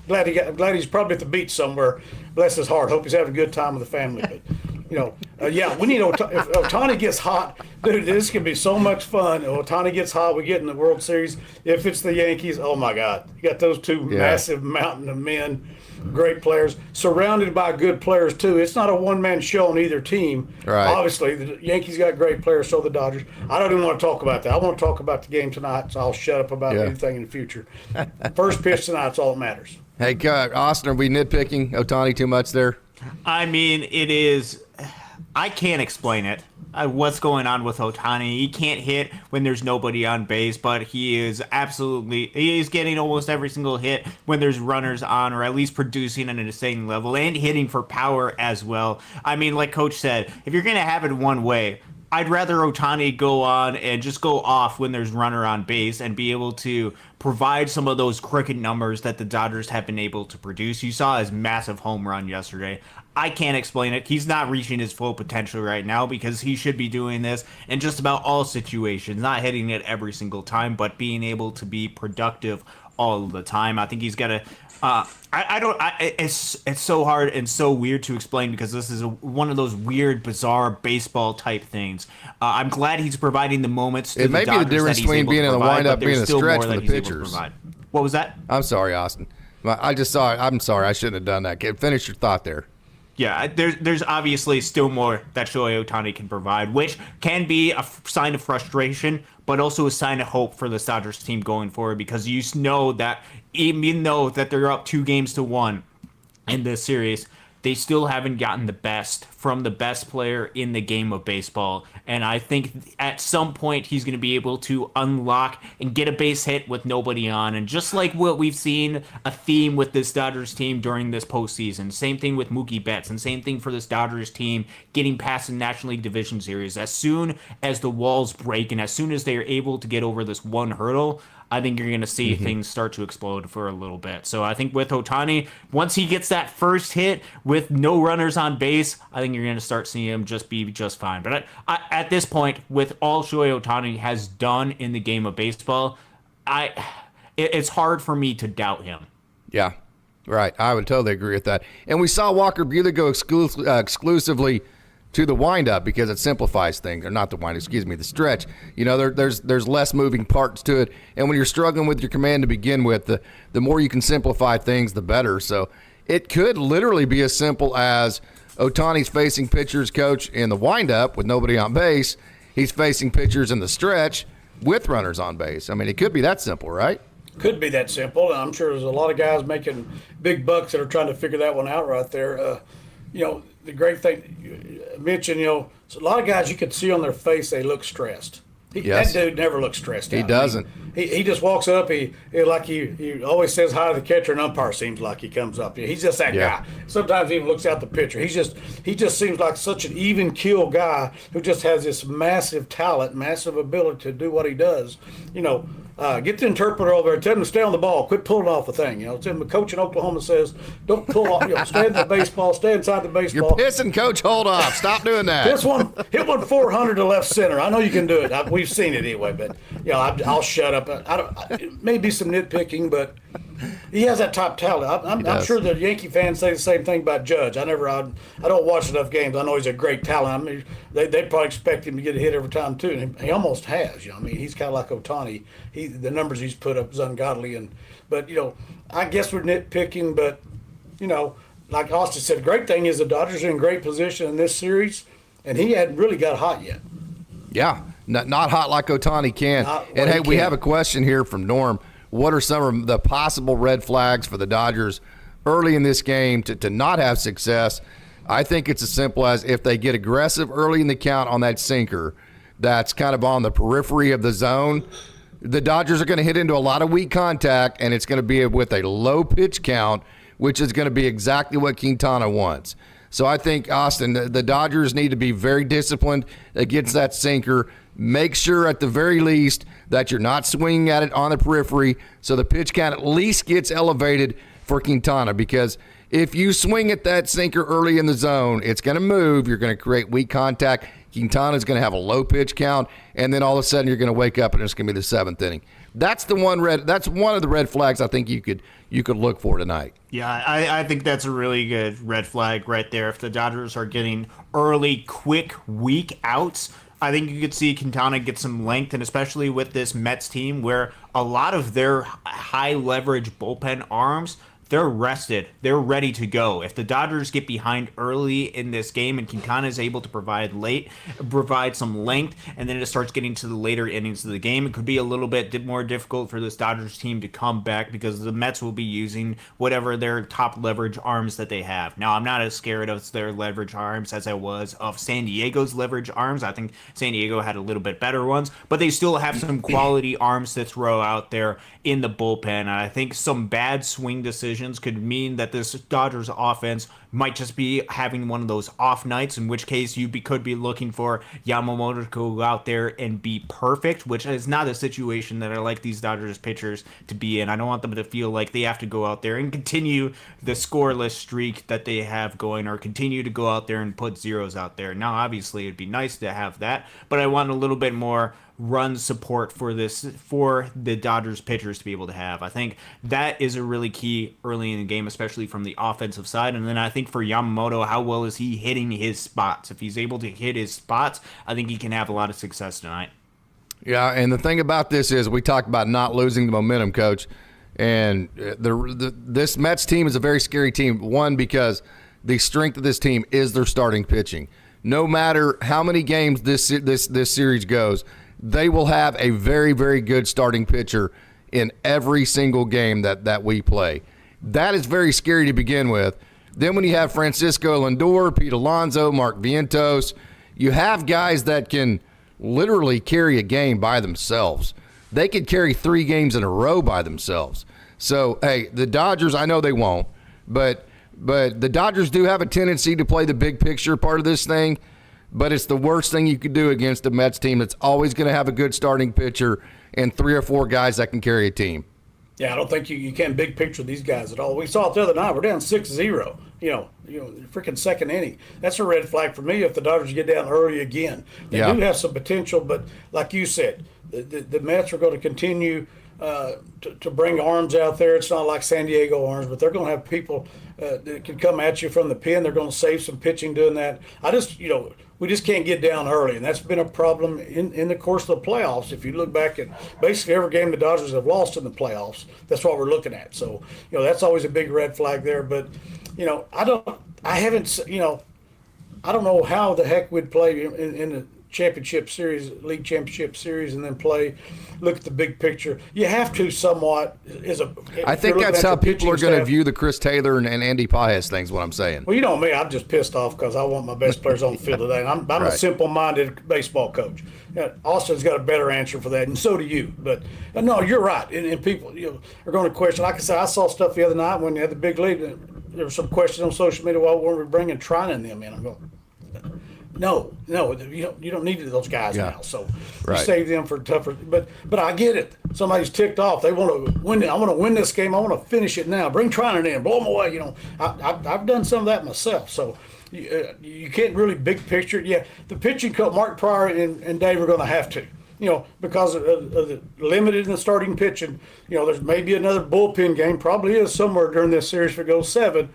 Glad he's probably at the beach somewhere. Bless his heart. Hope he's having a good time with the family. But we need if Otani gets hot, dude. This can be so much fun. If Otani gets hot, we get in the World Series. If it's the Yankees, oh my God, you got those two massive mountain of men. Great players, surrounded by good players too. It's not a one-man show on either team. Right. Obviously, the Yankees got great players, so the Dodgers. I don't even want to talk about that. I want to talk about the game tonight, so I'll shut up about anything in the future. First pitch tonight's all that matters. Hey, Austin, are we nitpicking Otani too much there? I mean, it is. I can't explain it. What's going on with Otani? He can't hit when there's nobody on base, but he is getting almost every single hit when there's runners on, or at least producing at an insane level and hitting for power as well. I mean, like Coach said, if you're going to have it one way, I'd rather Otani go on and just go off when there's runner on base and be able to provide some of those cricket numbers that the Dodgers have been able to produce. You saw his massive home run yesterday. I can't explain it. He's not reaching his full potential right now because he should be doing this in just about all situations, not hitting it every single time, but being able to be productive all the time. I think he's got to. It's so hard and so weird to explain because this is one of those weird, bizarre baseball type things. I'm glad he's providing the moments. To it may be the difference between being in the windup, being in the stretch for the pitchers. What was that? I'm sorry, Austin. I just saw it. I'm sorry. I shouldn't have done that. Finish your thought there. Yeah, there's obviously still more that Shohei Otani can provide, which can be a sign of frustration, but also a sign of hope for the Dodgers team going forward because you know that even though that they're up 2-1 in this series, they still haven't gotten the best from the best player in the game of baseball. And I think at some point he's going to be able to unlock and get a base hit with nobody on. And just like what we've seen a theme with this Dodgers team during this postseason, same thing with Mookie Betts and same thing for this Dodgers team getting past the National League Division Series. As soon as the walls break and as soon as they are able to get over this one hurdle, I think you're going to see things start to explode for a little bit. So I think with Otani, once he gets that first hit with no runners on base, I think you're going to start seeing him just be just fine. But at this point, with all Shohei Otani has done in the game of baseball, it's hard for me to doubt him. Yeah, right. I would totally agree with that. And we saw Walker Buehler go exclusively to the windup because it simplifies things, or not the wind, excuse me, the stretch. You know, there's less moving parts to it, and when you're struggling with your command to begin with, the more you can simplify things, the better. So it could literally be as simple as Otani's facing pitchers, coach, in the windup with nobody on base. He's facing pitchers in the stretch with runners on base. I mean, it could be that simple, right? Could be that simple. I'm sure there's a lot of guys making big bucks that are trying to figure that one out right there. You know, the great thing you mentioned, you know, so a lot of guys you could see on their face they look stressed. Yes. That dude never looks stressed out. He doesn't. He just walks up. He always says hi to the catcher and umpire. Seems like he comes up. He's just that guy. Sometimes he even looks out the pitcher. He just seems like such an even keel guy who just has this massive talent, massive ability to do what he does. You know, get the interpreter over there. Tell him to stay on the ball. Quit pulling off the thing. You know, the coach in Oklahoma says, "Don't pull off. You know, stay in the baseball. Stay inside the baseball." You're pissing, coach. Hold off. Stop doing that. Hit one 400 to left center. I know you can do it. We've seen it anyway. But you know, I'll shut up. It may be some nitpicking, but he has that top talent. I'm sure the Yankee fans say the same thing about Judge. I don't watch enough games. I know he's a great talent. I mean, they probably expect him to get a hit every time too, and he almost has. You know, I mean, he's kind of like Otani. The numbers he's put up is ungodly. But you know, I guess we're nitpicking. But you know, like Austin said, the great thing is the Dodgers are in great position in this series, and he hadn't really got hot yet. Yeah, not hot like Otani can. And hey, we have a question here from Norm. What are some of the possible red flags for the Dodgers early in this game to not have success? I think it's as simple as if they get aggressive early in the count on that sinker that's kind of on the periphery of the zone, the Dodgers are going to hit into a lot of weak contact, and it's going to be with a low pitch count, which is going to be exactly what Quintana wants. So I think, Austin, the Dodgers need to be very disciplined against that sinker. Make sure at the very least that you're not swinging at it on the periphery so the pitch count at least gets elevated for Quintana, because if you swing at that sinker early in the zone, it's going to move. You're going to create weak contact. Quintana's going to have a low pitch count, and then all of a sudden you're going to wake up and it's going to be the seventh inning. That's one of the red flags I think you could look for tonight. Yeah, I think that's a really good red flag right there. If the Dodgers are getting early, quick, weak outs, I think you could see Quintana get some length, and especially with this Mets team where a lot of their high leverage bullpen arms, they're rested. They're ready to go. If the Dodgers get behind early in this game and Quintana is able to provide some length, and then it starts getting to the later innings of the game, it could be a little bit more difficult for this Dodgers team to come back because the Mets will be using whatever their top leverage arms that they have. Now, I'm not as scared of their leverage arms as I was of San Diego's leverage arms. I think San Diego had a little bit better ones, but they still have some quality arms to throw out there in the bullpen. And I think some bad swing decisions decisions could mean that this Dodgers offense might just be having one of those off nights, in which case could be looking for Yamamoto to go out there and be perfect, which is not a situation that I like these Dodgers pitchers to be in. I don't want them to feel like they have to go out there and continue the scoreless streak that they have going, or continue to go out there and put zeros out there. Now, obviously, it'd be nice to have that, but I want a little bit more run support for the Dodgers pitchers to be able to have. I think that is a really key early in the game, especially from the offensive side. And then I think for Yamamoto, how well is he hitting his spots? If he's able to hit his spots, I think he can have a lot of success tonight. Yeah, and the thing about this is we talked about not losing the momentum, Coach. And this Mets team is a very scary team. One, because the strength of this team is their starting pitching. No matter how many games this series goes, they will have a very, very good starting pitcher in every single game that we play. That is very scary to begin with. Then when you have Francisco Lindor, Pete Alonso, Mark Vientos, you have guys that can literally carry a game by themselves. They could carry 3 games in a row by themselves. So, hey, the Dodgers, I know they won't, but the Dodgers do have a tendency to play the big picture part of this thing. But it's the worst thing you could do against a Mets team that's always going to have a good starting pitcher and 3 or 4 guys that can carry a team. Yeah, I don't think you can big picture these guys at all. We saw it the other night. We're down 6-0. You know, freaking second inning. That's a red flag for me if the Dodgers get down early again. They do have some potential, but like you said, the Mets are going to continue to bring arms out there. It's not like San Diego arms, but they're going to have people that can come at you from the pen. They're going to save some pitching doing that. We just can't get down early, and that's been a problem in the course of the playoffs. If you look back at basically every game the Dodgers have lost in the playoffs, that's what we're looking at. So, that's always a big red flag there. But, I don't know how the heck we'd play in the championship series, league championship series, and then look at the big picture. You have to somewhat. I think that's how people are going to view the Chris Taylor and Andy Paez things, what I'm saying. Well, you know me, I'm just pissed off because I want my best players on the field today. And I'm right. A simple-minded baseball coach. Austin's got a better answer for that, and so do you. But no, you're right. And people are going to question. Like I said, I saw stuff the other night when they had the big league. There were some questions on social media. Why weren't we bringing Trine in them in? I'm going, No, you don't need those guys now. So you save them for tougher. But I get it. Somebody's ticked off. They want to win it. I want to win this game. I want to finish it now. Bring Triner in. Blow them away. I've done some of that myself. So you can't really big picture. Yeah, the pitching coach Mark Pryor and Dave are going to have to. Because of the limited in the starting pitching. There's maybe another bullpen game. Probably is somewhere during this series if it goes 7.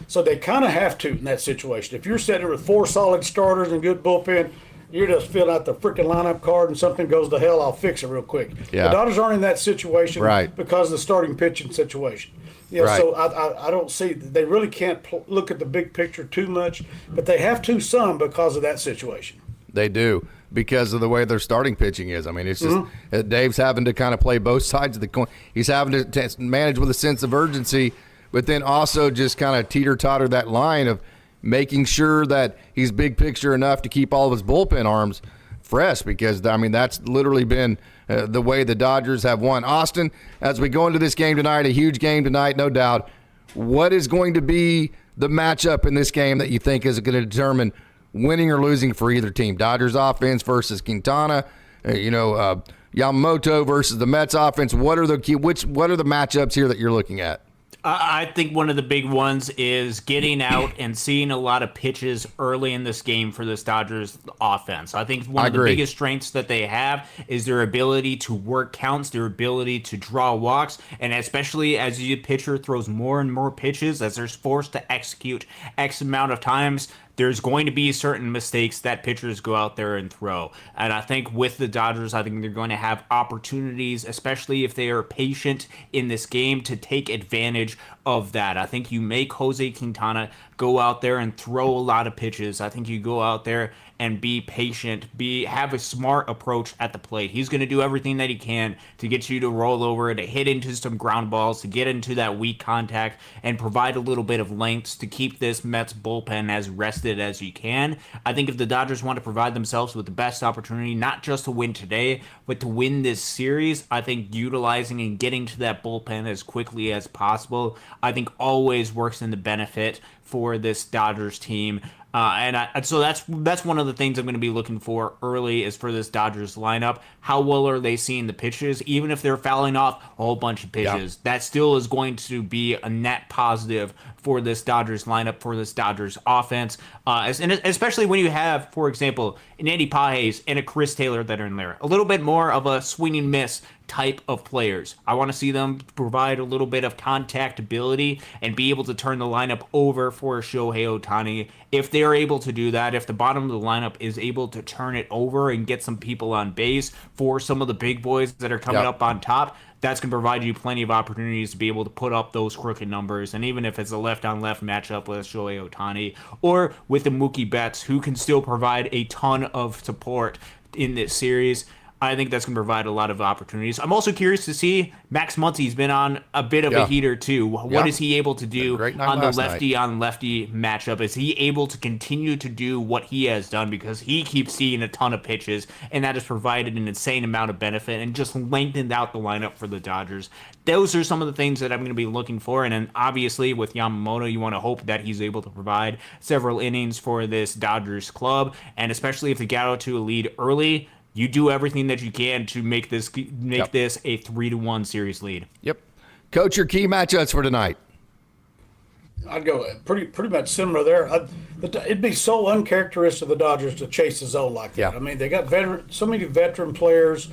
So they kind of have to in that situation. If you're sitting with 4 solid starters and good bullpen, you're just filling out the freaking lineup card and something goes to hell, I'll fix it real quick. Yeah. The Dodgers aren't in that situation because of the starting pitching situation. So I don't see – they really can't look at the big picture too much, but they have to some because of that situation. They do because of the way their starting pitching is. I mean, it's just Dave's having to kind of play both sides of the coin. He's having to manage with a sense of urgency, but then also just kind of teeter-totter that line of making sure that he's big picture enough to keep all of his bullpen arms fresh because, I mean, that's literally been the way the Dodgers have won. Austin, as we go into this game tonight, a huge game tonight, no doubt, what is going to be the matchup in this game that you think is going to determine winning or losing for either team? Dodgers offense versus Quintana, Yamamoto versus the Mets offense. What are the matchups here that you're looking at? I think one of the big ones is getting out and seeing a lot of pitches early in this game for this Dodgers offense. I think one of the biggest strengths that they have is their ability to work counts, their ability to draw walks, and especially as the pitcher throws more and more pitches, as they're forced to execute X amount of times, there's going to be certain mistakes that pitchers go out there and throw. And I think with the Dodgers, I think they're going to have opportunities, especially if they are patient in this game, to take advantage of that. I think you make Jose Quintana go out there and throw a lot of pitches. I think you go out there and be patient, have a smart approach at the plate. He's going to do everything that he can to get you to roll over, to hit into some ground balls, to get into that weak contact, and provide a little bit of lengths to keep this Mets bullpen as rested as you can. I think if the Dodgers want to provide themselves with the best opportunity, not just to win today, but to win this series, I think utilizing and getting to that bullpen as quickly as possible, I think always works in the benefit for this Dodgers team. So that's one of the things I'm going to be looking for early is for this Dodgers lineup. How well are they seeing the pitches? Even if they're fouling off a whole bunch of pitches, that still is going to be a net positive for this Dodgers lineup, for this Dodgers offense. And especially when you have, for example, an Andy Pages and a Chris Taylor that are in there. A little bit more of a swing and miss type of players. I want to see them provide a little bit of contact ability and be able to turn the lineup over for Shohei Otani. If they're able to do that, if the bottom of the lineup is able to turn it over and get some people on base for some of the big boys that are coming up on top, that's going to provide you plenty of opportunities to be able to put up those crooked numbers. And even if it's a left-on-left matchup with Shohei Otani or with the Mookie Betts, who can still provide a ton of support in this series, I think that's going to provide a lot of opportunities. I'm also curious to see Max Muncy's been on a bit of a heater too. What is he able to do on the lefty-on-lefty matchup? Is he able to continue to do what he has done? Because he keeps seeing a ton of pitches, and that has provided an insane amount of benefit and just lengthened out the lineup for the Dodgers. Those are some of the things that I'm going to be looking for. And then obviously with Yamamoto, you want to hope that he's able to provide several innings for this Dodgers club. And especially if they get out to a lead early, you do everything that you can to make this a 3-1 series lead. Yep. Coach, your key matchups for tonight. I'd go pretty much similar there. It'd be so uncharacteristic of the Dodgers to chase the zone like that. Yeah. I mean, they got so many veteran players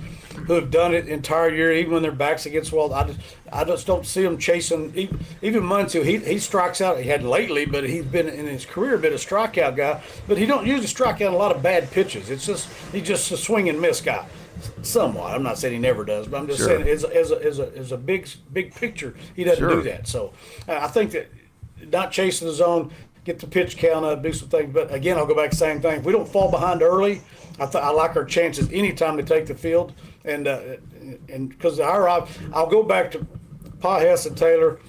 who have done it the entire year, even when their backs against the wall. I just don't see them chasing. Even Muncy, he strikes out. He had lately, but he's been in his career been a strikeout guy. But he don't usually strike out a lot of bad pitches. It's just he's just a swing and miss guy. Somewhat. I'm not saying he never does, but I'm just saying as a big picture, he doesn't do that. So I think that. Not chasing the zone, get the pitch count up, do some things. But again, I'll go back to the same thing. If we don't fall behind early, I like our chances anytime they take the field. And because I'll go back to Pages and Taylor.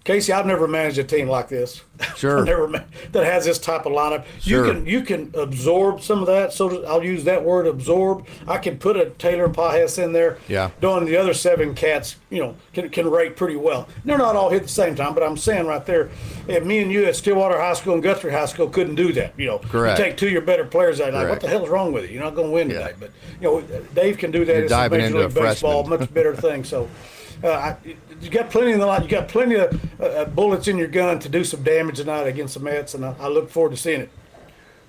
Casey, I've never managed a team like this. Sure. That has this type of lineup. Sure. You can absorb some of that. So I'll use that word, absorb. I can put a Taylor and Pages in there. Yeah. Doing the other 7 cats, can rate pretty well. They're not all hit at the same time, but I'm saying right there, me and you at Stillwater High School and Guthrie High School couldn't do that. Correct. You take 2 of your better players out, like, what the hell's wrong with you? You're not going to win today. But Dave can do that. You're diving into a baseball, freshman. much better thing. So. You got plenty in the line. You got plenty of bullets in your gun to do some damage tonight against the Mets, and I look forward to seeing it.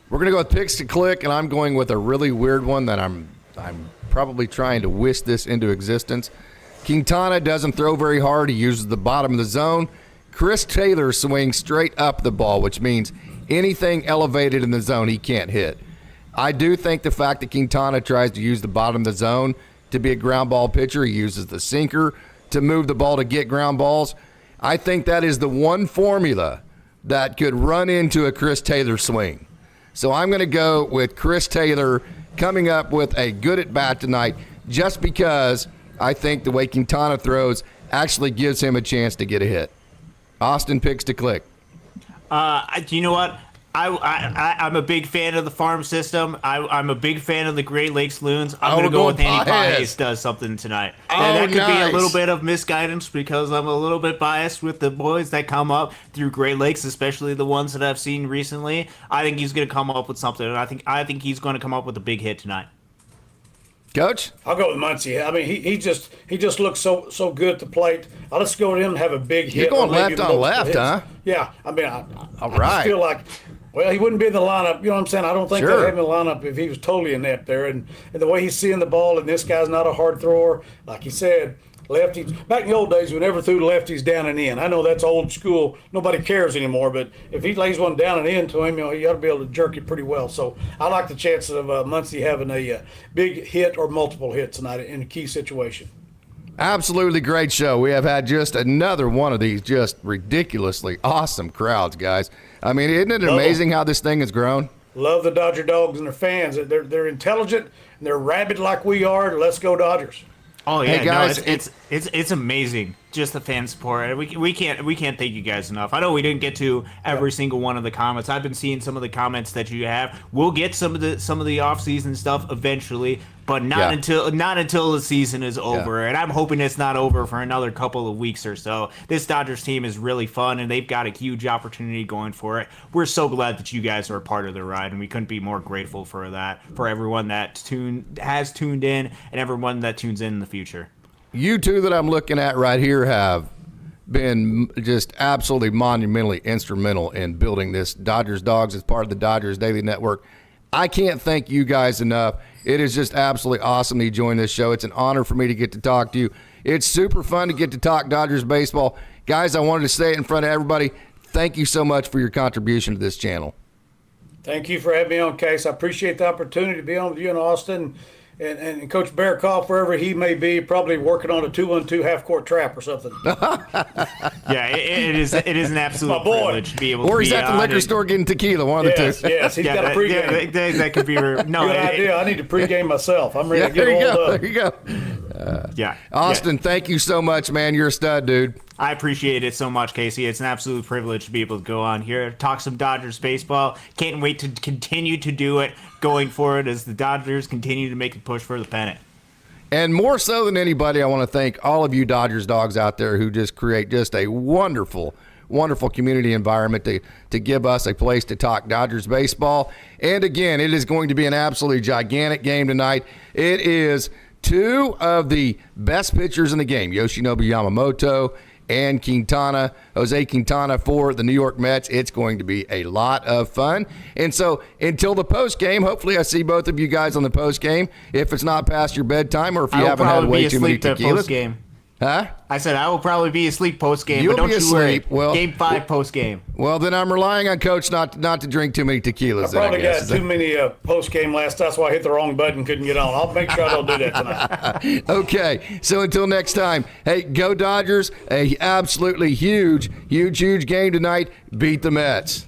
We're gonna go with picks to click, and I'm going with a really weird one that I'm probably trying to wish this into existence. Quintana doesn't throw very hard. He uses the bottom of the zone. Chris Taylor swings straight up the ball, which means anything elevated in the zone he can't hit. I do think the fact that Quintana tries to use the bottom of the zone to be a ground ball pitcher, he uses the sinker to move the ball to get ground balls. I think that is the one formula that could run into a Chris Taylor swing. So I'm going to go with Chris Taylor coming up with a good at-bat tonight just because I think the way Quintana throws actually gives him a chance to get a hit. Austin, picks to click. You know what? I'm a big fan of the farm system. I'm a big fan of the Great Lakes Loons. I'm going to go with Andy Pages does something tonight. And that could be a little bit of misguidance because I'm a little bit biased with the boys that come up through Great Lakes, especially the ones that I've seen recently. I think he's going to come up with something, and I think he's going to come up with a big hit tonight. Coach? I'll go with Muncy. I mean, he just looks so good at the plate. I'll just go with him and have a big hit. You're going left on left, huh? Yeah. I mean, I right. just feel like, well, he wouldn't be in the lineup. You know what I'm saying? I don't think they'd have him in the lineup if he was totally inept there. And the way he's seeing the ball, and this guy's not a hard thrower. Like he said, lefties. Back in the old days, we never threw lefties down and in. I know that's old school. Nobody cares anymore. But if he lays one down and in to him, he ought to be able to jerk it pretty well. So I like the chances of Muncy having a big hit or multiple hits tonight in a key situation. Absolutely great show. We have had just another one of these just ridiculously awesome crowds, guys. I mean, isn't it amazing how this thing has grown? Love the Dodger Dogs and their fans. They're intelligent and they're rabid like we are. Let's go Dodgers. Oh yeah, Hey, guys, no, it's amazing. Just the fan support. We can't thank you guys enough. I know we didn't get to every single one of the comments. I've been seeing some of the comments that you have. We'll get some of the off-season stuff eventually, but not until the season is over. And I'm hoping it's not over for another couple of weeks or so. This Dodgers team is really fun, and they've got a huge opportunity going for it. We're so glad that you guys are a part of the ride, and we couldn't be more grateful for that. For everyone that has tuned in, and everyone that tunes in the future. You two that I'm looking at right here have been just absolutely monumentally instrumental in building this Dodgers Dogs as part of the Dodgers Daily Network. I can't thank you guys enough. It is just absolutely awesome that you joined this show. It's an honor for me to get to talk to you. It's super fun to get to talk Dodgers baseball. Guys, I wanted to say it in front of everybody. Thank you so much for your contribution to this channel. Thank you for having me on, Case. I appreciate the opportunity to be on with you in Austin. And Coach Bearcoff, wherever he may be, probably working on a 2-1-2 half-court trap or something. Yeah, it is an absolute privilege to be able to be Or he's at the liquor store getting tequila, one of the two. Yes, he's got a pregame. That could be no. Good idea. I need to pregame myself. I'm ready to get rolled up. There you go. Austin, thank you so much, man. You're a stud, dude. I appreciate it so much, Casey. It's an absolute privilege to be able to go on here, talk some Dodgers baseball. Can't wait to continue to do it going forward as the Dodgers continue to make a push for the pennant. And more so than anybody, I want to thank all of you Dodgers dogs out there who just create just a wonderful, wonderful community environment to give us a place to talk Dodgers baseball. And again, it is going to be an absolutely gigantic game tonight. It is two of the best pitchers in the game, Yoshinobu Yamamoto and Quintana, Jose Quintana for the New York Mets. It's going to be a lot of fun. And so until the post game, hopefully I see both of you guys on the post game. If it's not past your bedtime or if you haven't had way too many tequilas. Game. Huh? I said I will probably be asleep post game, You'll but don't be you asleep. worry. Well, Game 5 post game. Well, then I'm relying on Coach not to drink too many tequilas. I probably got too many post game last. That's why I hit the wrong button, couldn't get on. I'll make sure I don't do that tonight. Okay, so until next time, hey, go Dodgers! A absolutely huge game tonight. Beat the Mets.